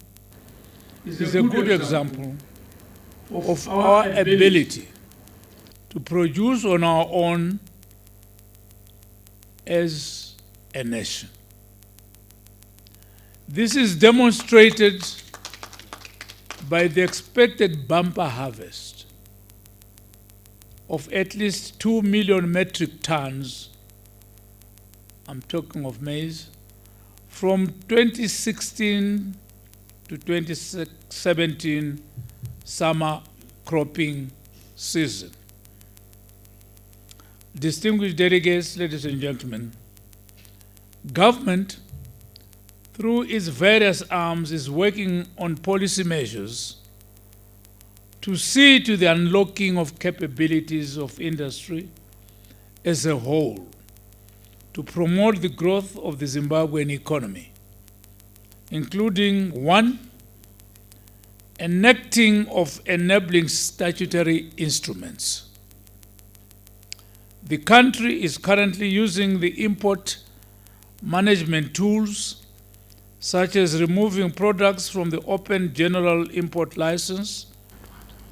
is a good example of our ability to produce on our own as a nation. This is demonstrated by the expected bumper harvest of at least 2 million metric tons, I'm talking of maize, from 2016 to 2017 summer cropping season. Distinguished delegates, ladies and gentlemen, government, through its various arms, is working on policy measures to see to the unlocking of capabilities of industry as a whole, to promote the growth of the Zimbabwean economy, including 1, enacting of enabling statutory instruments. The country is currently using the import management tools, such as removing products from the open general import license,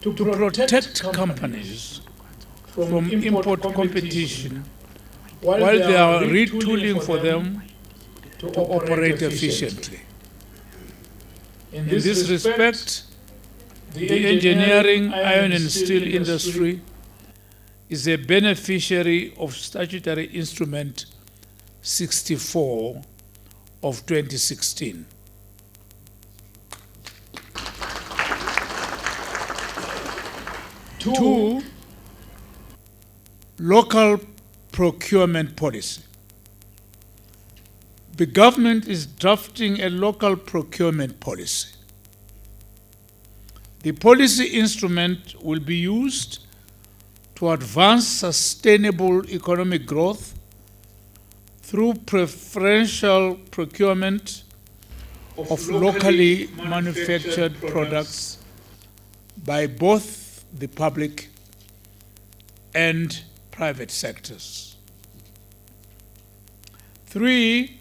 to protect companies from import competition while they are retooling for them to operate efficiently. In this respect, the engineering, iron and steel industry is a beneficiary of Statutory Instrument 64 of 2016. Two, local procurement policy. The government is drafting a local procurement policy. The policy instrument will be used to advance sustainable economic growth through preferential procurement of locally manufactured products by both the public and private sectors. 3,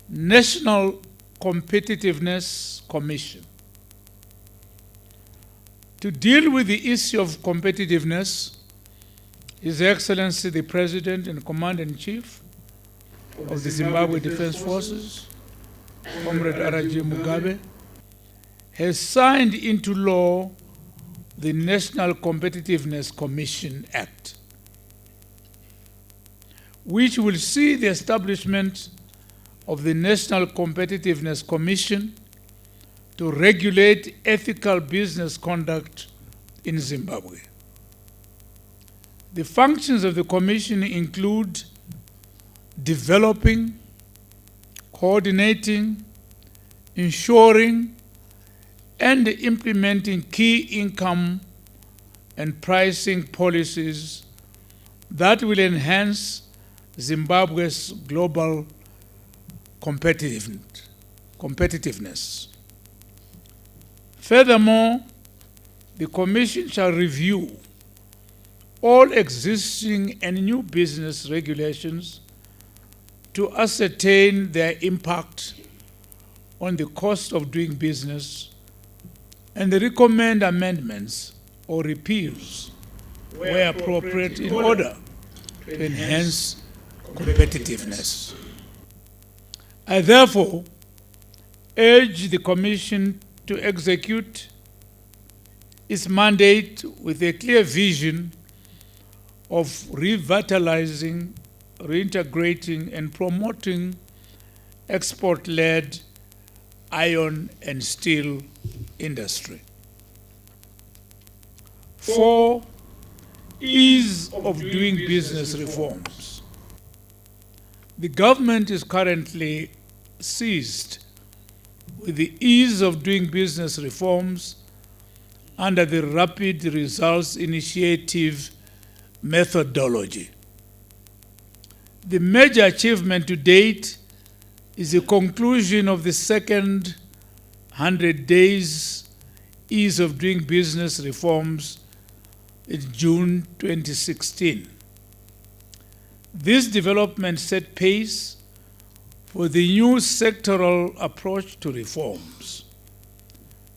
National Competitiveness Commission. To deal with the issue of competitiveness, His Excellency the President and Commander-in-Chief of the Zimbabwe Defense Forces, Comrade R.G. Mugabe, has signed into law the National Competitiveness Commission Act, which will see the establishment of the National Competitiveness Commission to regulate ethical business conduct in Zimbabwe. The functions of the Commission include developing, coordinating, ensuring, and implementing key income and pricing policies that will enhance Zimbabwe's global competitiveness. Furthermore, the Commission shall review all existing and new business regulations to ascertain their impact on the cost of doing business and recommend amendments or repeals where appropriate in order to enhance competitiveness. I therefore urge the Commission to execute its mandate with a clear vision of revitalizing, reintegrating, and promoting export-led iron and steel industry. 4, ease of doing business reforms. The government is currently seized with the ease of doing business reforms under the Rapid Results Initiative methodology. The major achievement to date is the conclusion of the second 100 days ease of doing business reforms in June 2016. This development set pace for the new sectoral approach to reforms.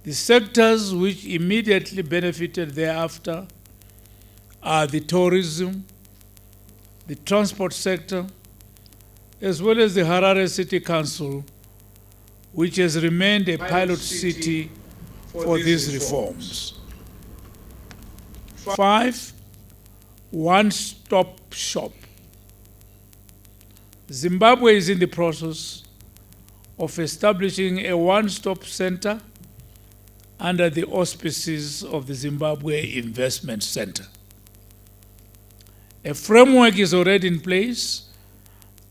The sectors which immediately benefited thereafter are the tourism, the transport sector, as well as the Harare City Council, which has remained a pilot city for these reforms. 5, one-stop shop. Zimbabwe is in the process of establishing a one-stop center under the auspices of the Zimbabwe Investment Center. A framework is already in place,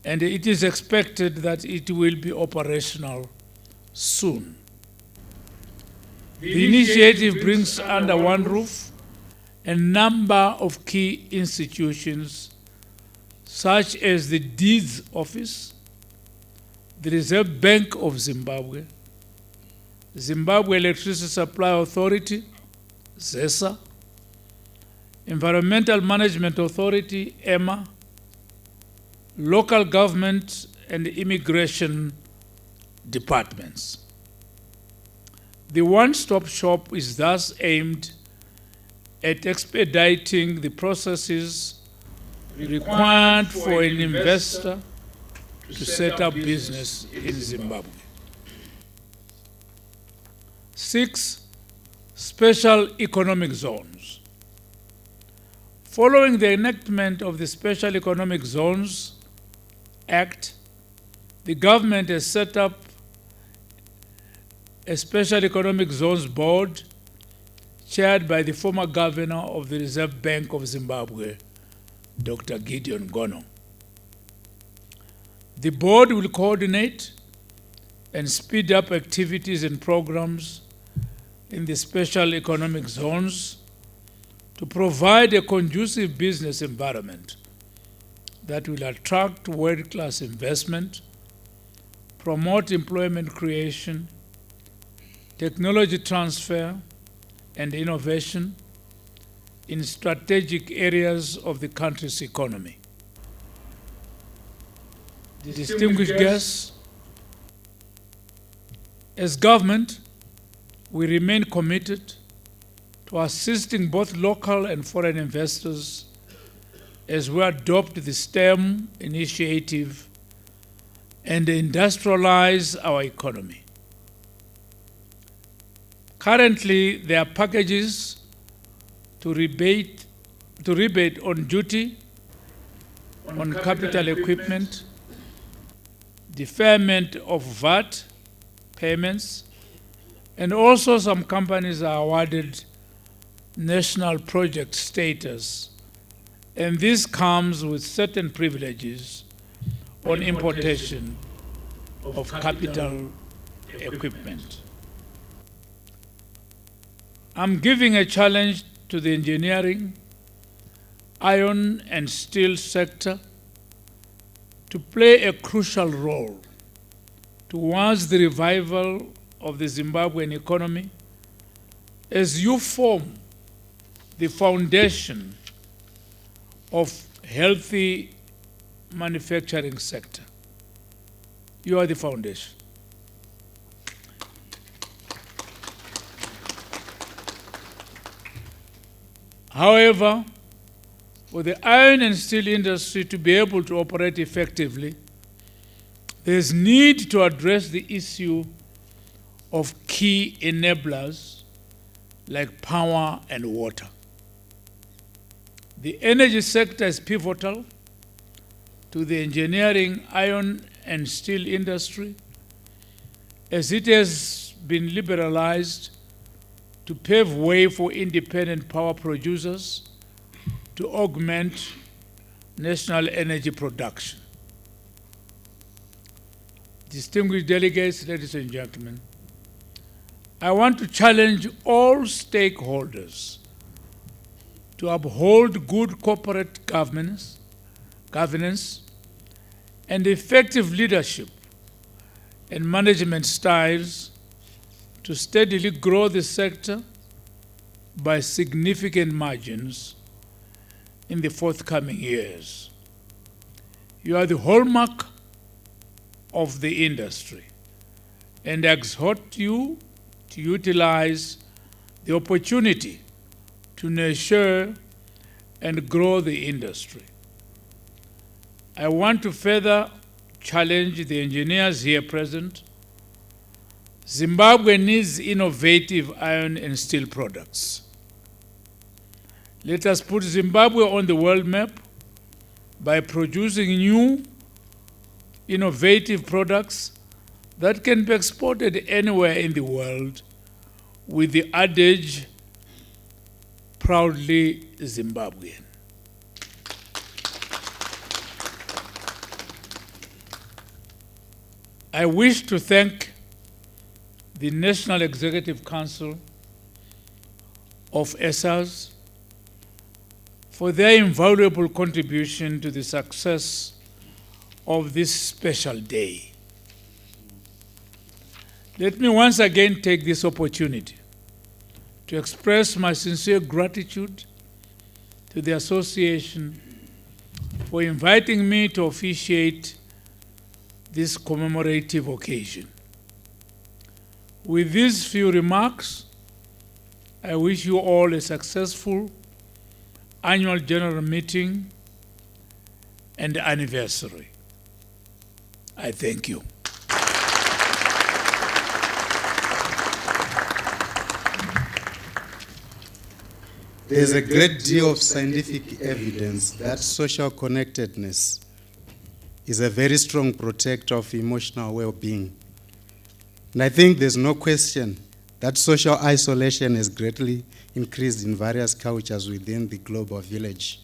and it is expected that it will be operational soon. The initiative brings under one roof a number of key institutions such as the Deeds Office, the Reserve Bank of Zimbabwe, Zimbabwe Electricity Supply Authority, ZESA, Environmental Management Authority, EMA, local government and immigration departments. The one-stop shop is thus aimed at expediting the processes required for an investor to set up business in Zimbabwe. 6, special economic zones. Following the enactment of the Special Economic Zones Act, the government has set up a Special Economic Zones Board chaired by the former governor of the Reserve Bank of Zimbabwe, Dr. Gideon Gono. The board will coordinate and speed up activities and programs in the special economic zones to provide a conducive business environment that will attract world-class investment, promote employment creation, technology transfer, and innovation in strategic areas of the country's economy. Distinguished guests, as government, we remain committed to assisting both local and foreign investors as we adopt the STEM initiative and industrialize our economy. Currently, there are packages to rebate on duty, on capital equipment, deferment of VAT payments, and also some companies are awarded national project status, and this comes with certain privileges on importation of capital equipment. I'm giving a challenge to the engineering, iron and steel sector to play a crucial role towards the revival of the Zimbabwean economy as you form the foundation of healthy manufacturing sector. You are the foundation. However, for the iron and steel industry to be able to operate effectively, there is need to address the issue of key enablers like power and water. The energy sector is pivotal to the engineering, iron and steel industry, as it has been liberalized to pave way for independent power producers to augment national energy production. Distinguished delegates, ladies and gentlemen, I want to challenge all stakeholders to uphold good corporate governance and effective leadership and management styles to steadily grow the sector by significant margins in the forthcoming years. You are the hallmark of the industry, and I exhort you to utilize the opportunity to nurture and grow the industry. I want to further challenge the engineers here present. Zimbabwe needs innovative iron and steel products. Let us put Zimbabwe on the world map by producing new, innovative products that can be exported anywhere in the world with the adage, proudly Zimbabwean. I wish to thank the National Executive Council of EISAZ for their invaluable contribution to the success of this special day. Let me once again take this opportunity to express my sincere gratitude to the association for inviting me to officiate this commemorative occasion. With these few remarks, I wish you all a successful annual general meeting and anniversary. I thank you. There is a great deal of scientific evidence that social connectedness is a very strong protector of emotional well-being. And I think there's no question that social isolation has greatly increased in various cultures within the global village.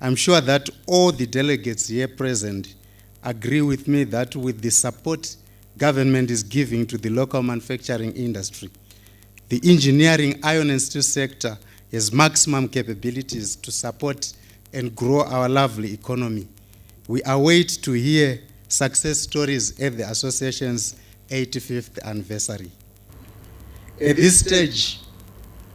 I'm sure that all the delegates here present agree with me that with the support government is giving to the local manufacturing industry, the engineering, iron and steel sector has maximum capabilities to support and grow our lovely economy. We await to hear success stories at the association's 85th anniversary. At this stage,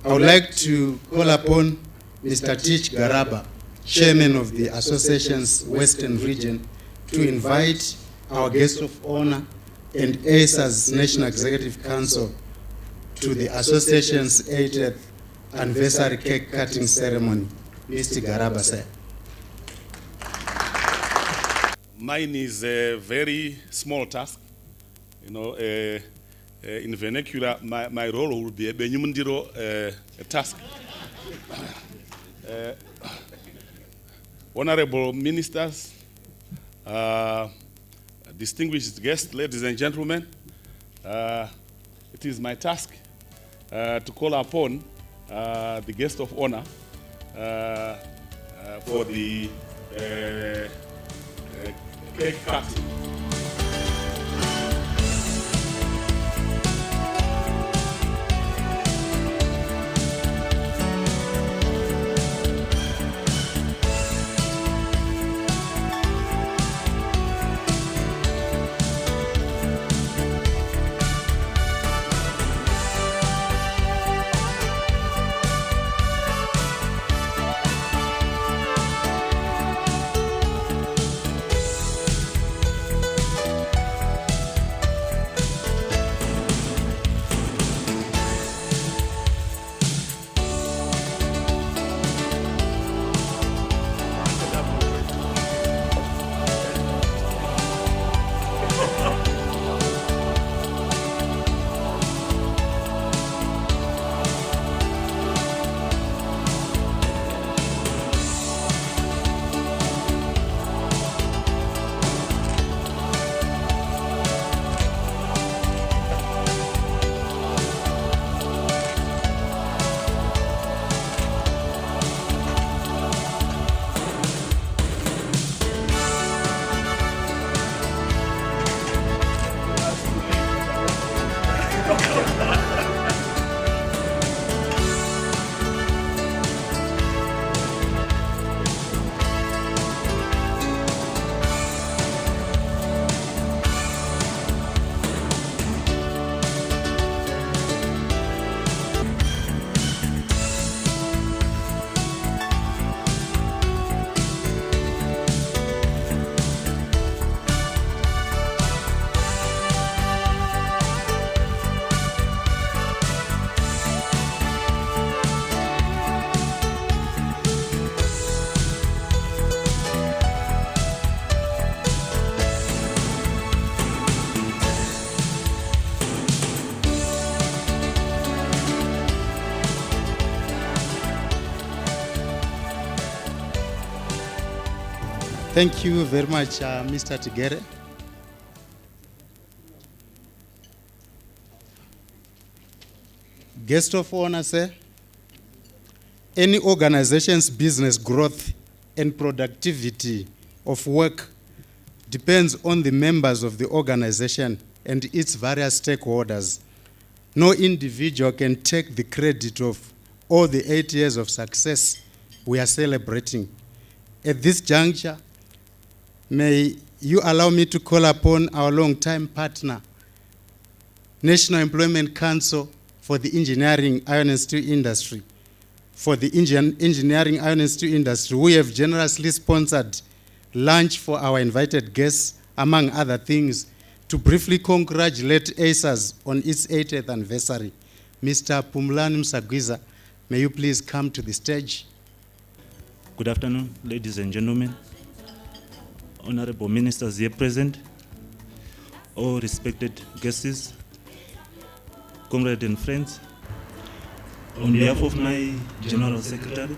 I would like to call upon Mr. Tich Garaba, Chairman of the Association's Western Region, to invite our guest of honor and EISAZ National Executive Council to the Association's 80th anniversary cake cutting ceremony. Mr. Garaba, sir. Mine is a very small task. You know, in vernacular, my role will be a Benyumundiro task. Honorable ministers, distinguished guests, ladies and gentlemen, it is my task to call upon the guest of honor for the cake cutting. Thank you very much, Mr. Tigere. Guest of honor, sir. Any organization's business growth and productivity of work depends on the members of the organization and its various stakeholders. No individual can take the credit of all the 8 years of success we are celebrating. At this juncture, may you allow me to call upon our long-time partner, National Employment Council for the Engineering, Iron and Steel Industry, for the Engineering, Iron and Steel Industry, we have generously sponsored lunch for our invited guests, among other things, to briefly congratulate EISAZ on its 80th anniversary. Mr. Pumlani Msagwiza, may you please come to the stage. Good afternoon, ladies and gentlemen, honorable ministers here present, all respected guests, comrades and friends. On behalf of my General Secretary,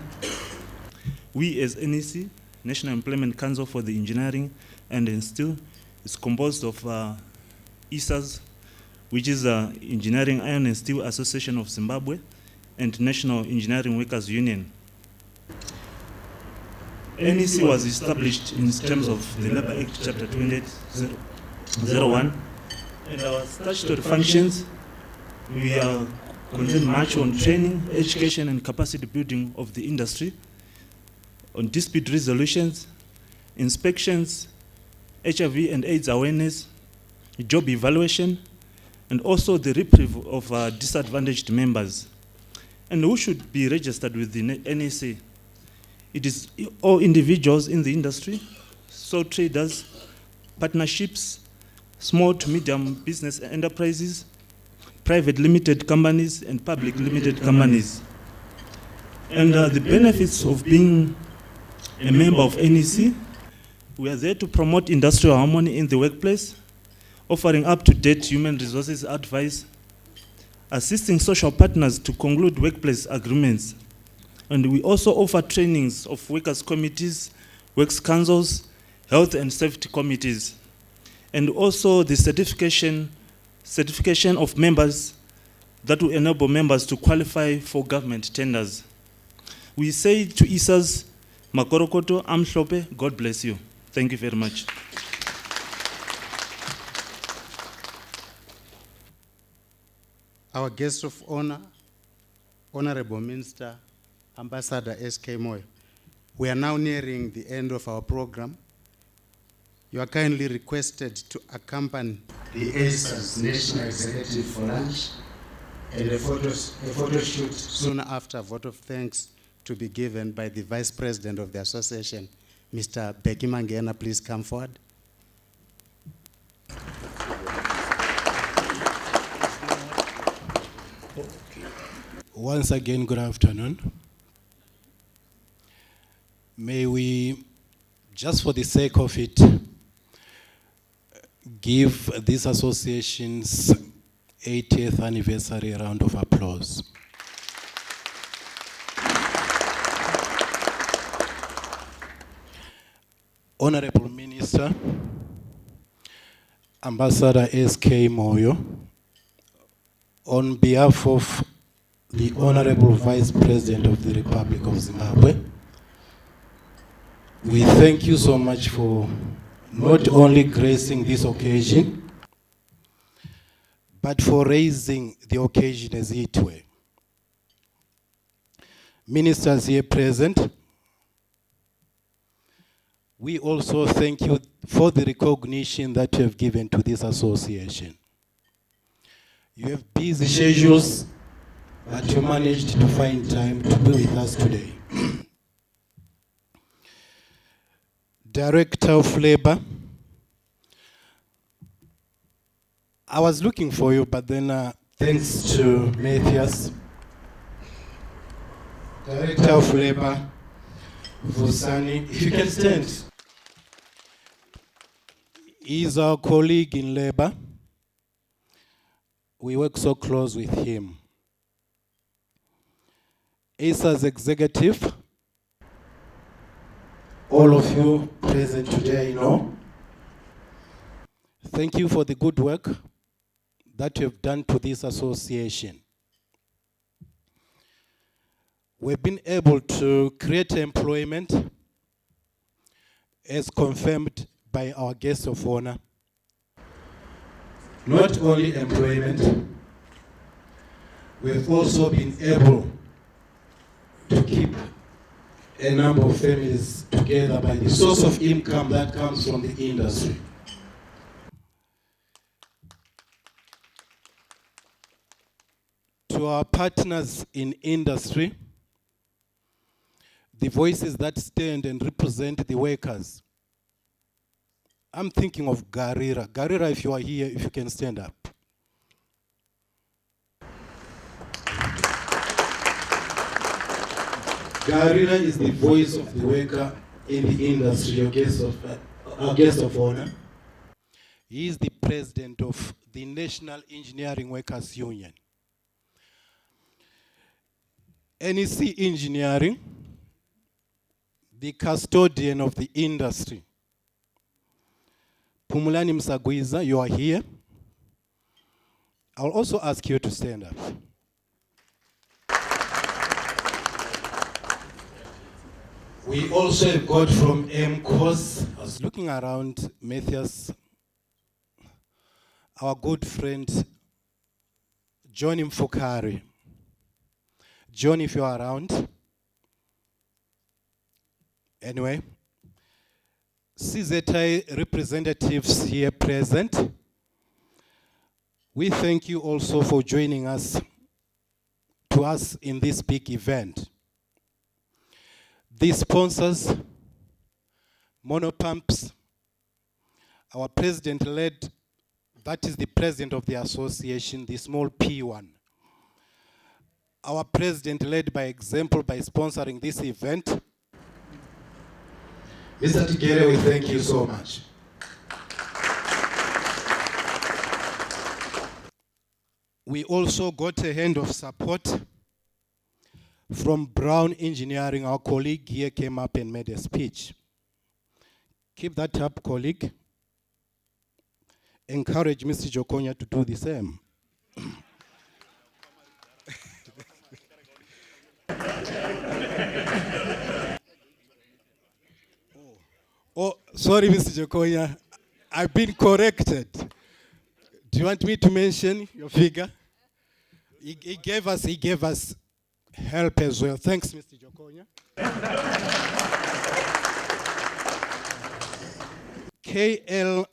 we as NEC, National Employment Council for the Engineering and Steel, is composed of EISAZ, which is the Engineering, Iron and Steel Association of Zimbabwe, and National Engineering Workers Union. NEC was established in terms of the Labour Act, Chapter 2801, and our statutory functions, we are concerned much on training, education, and capacity building of the industry, on dispute resolutions, inspections, HIV and AIDS awareness, job evaluation, and also the reprieve of disadvantaged members. And who should be registered with the NSA? It is all individuals in the industry, sole traders, partnerships, small to medium business enterprises, private limited companies, and public limited companies. And the benefits of being a member of NEC, we are there to promote industrial harmony in the workplace, offering up-to-date human resources advice, assisting social partners to conclude workplace agreements. And we also offer trainings of workers' committees, works councils, health and safety committees, and also the certification of members that will enable members to qualify for government tenders. We say to EISAZ, Makorokoto, Amhlope, God bless you. Thank you very much. Our guest of honor, Honorable Minister, Ambassador S.K. Moyo. We are now nearing the end of our program. You are kindly requested to accompany the EISAZ National Executive for lunch and a photo shoot soon after a vote of thanks to be given by the Vice President of the Association, Mr. Bheki Mangena. Please come forward. Once again, good afternoon. May we, just for the sake of it, give this association's 80th anniversary a round of applause. Honorable Minister, Ambassador S.K. Moyo, on behalf of the Honorable Vice President of the Republic of Zimbabwe, we thank you so much for not only gracing this occasion, but for raising the occasion as it were. Ministers here present, we also thank you for the recognition that you have given to this association. You have busy schedules, but you managed to find time to be with us today. Director of Labor, I was looking for you, but then thanks to Matthias, Director of Labor, Vusani, if you can stand. He's our colleague in labor. We work so close with him. EISAZ executive, all of you present today, thank you for the good work that you have done to this association. We've been able to create employment as confirmed by our guest of honor. Not only employment, we've also been able to keep a number of families together by the source of income that comes from the industry. To our partners in industry, the voices that stand and represent the workers, I'm thinking of Garira. Garira, if you are here, if you can stand up. Garira is the voice of the worker in the industry, our guest of honor. He is the president of the National Engineering Workers Union. NEC Engineering, the custodian of the industry. Pumulani Msagwiza, you are here. I'll also ask you to stand up. We also have got from MCOS. I was looking around, Matthias, our good friend, John Mfukari. John, if you are around. Anyway, CZI representatives here present, we thank you also for joining us in this big event. The sponsors, Monopumps, our president led, that is the president of the association, the small P1. Our president led by example by sponsoring this event. Mr. Tigere, we thank you so much. We also got a hand of support from Brown Engineering. Our colleague here came up and made a speech. Keep that up, colleague. Encourage Mr. Jokonya to do the same. Oh, sorry, Mr. Jokonya. I've been corrected. Do you want me to mention your figure? He gave us help as well. Thanks, Mr. Jokonya. KLM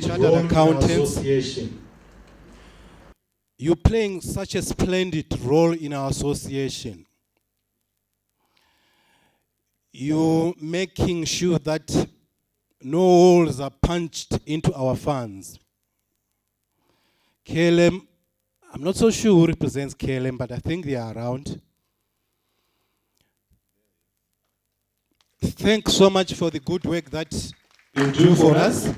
Chartered Accountants. You're playing such a splendid role in our association. You're making sure that no holes are punched into our funds. KLM, I'm not so sure who represents KLM, but I think they are around. Thanks so much for the good work that you do for us.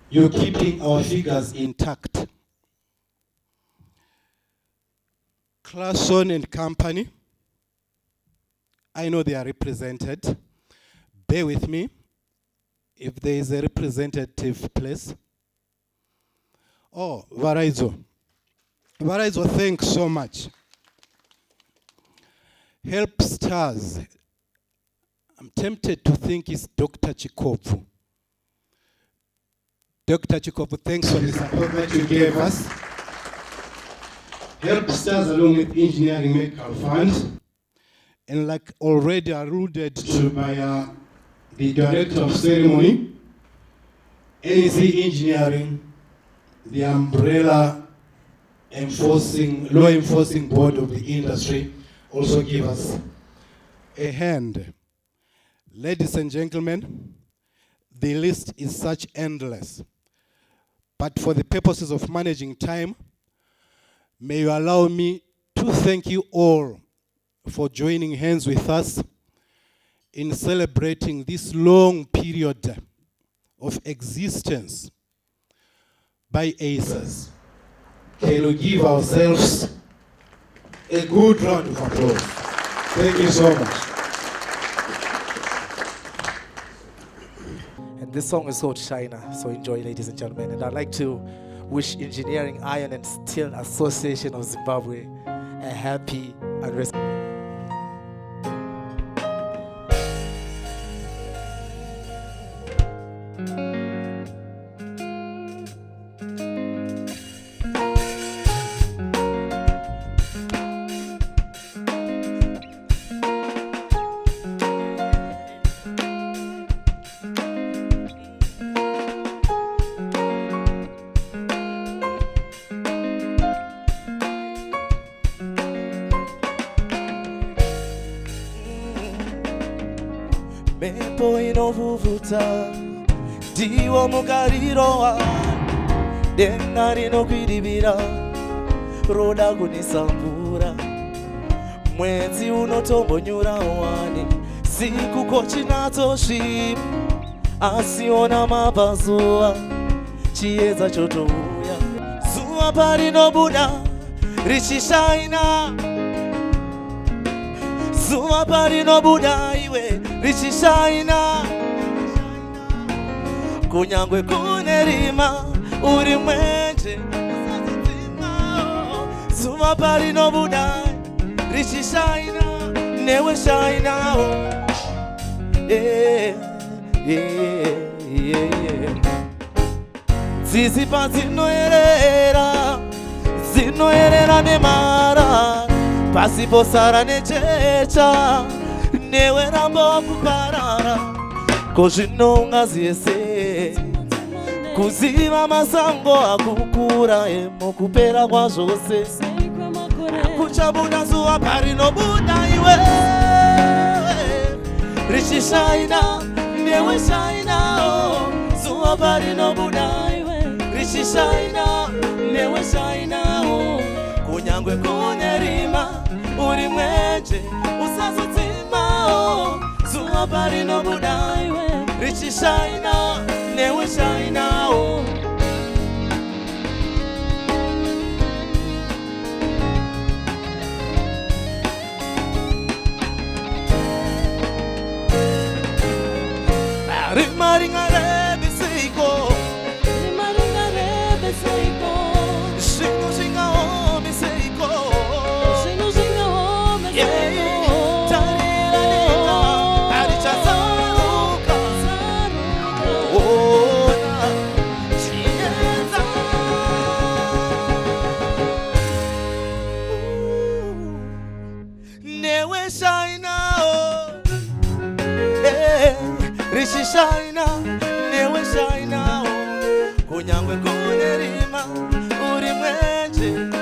You're keeping our figures intact. Clason and Company, I know they are represented. Bear with me if there is a representative place. Oh, Varaizo. Varaizo, thanks so much. Help Stars. I'm tempted to think it's Dr. Chikovu. Dr. Chikovu, thanks for the support that you gave us. Help Stars along with Engineering Medical Fund. And like already alluded to by the Director of Ceremony, NEC Engineering, the umbrella law enforcing board of the industry, also give us a hand. Ladies and gentlemen, the list is such endless. But for the purposes of managing time, may you allow me to thank you all for joining hands with us in celebrating this long period of existence by EISAZ. Can we give ourselves a good round of applause? Thank you so much. And this song is called China, so enjoy, ladies and gentlemen. And I'd like to wish Engineering Iron and Steel Association of Zimbabwe a happy anniversary. Mepo inovuvuta diwo mugariro wa denga rinokwiribira roda kunisambura mwezi unotombonyura wani siku kochinatosviba asiona mapazuva chiedza chotouya zuva parinobuda richishaina zuva parinobuda iwe richishaina kunyangwe kune rima uri mwenje zuva parinobuda richishaina newe shainawo zizi padzinoerera dzinoerera nemara pasi posara nechecha newe rambo kuparara kozvinonga zese kuziva masango akukura mukupera kwazvose kuchabuda zuva parinobuda iwe richishaina newe shainao zuva parinobuda iwe richishaina newe shainao kunyangwe kune rima uri mwenje usazodzimao zuva parinobuda iwe richishaina newe shainao rima ringarebisiko zvinhu zvingaomeseiko tarira denga harichazaruka ona chiedza newe shainao richishaina newe shainao kunyangwe kune rima uri mwenje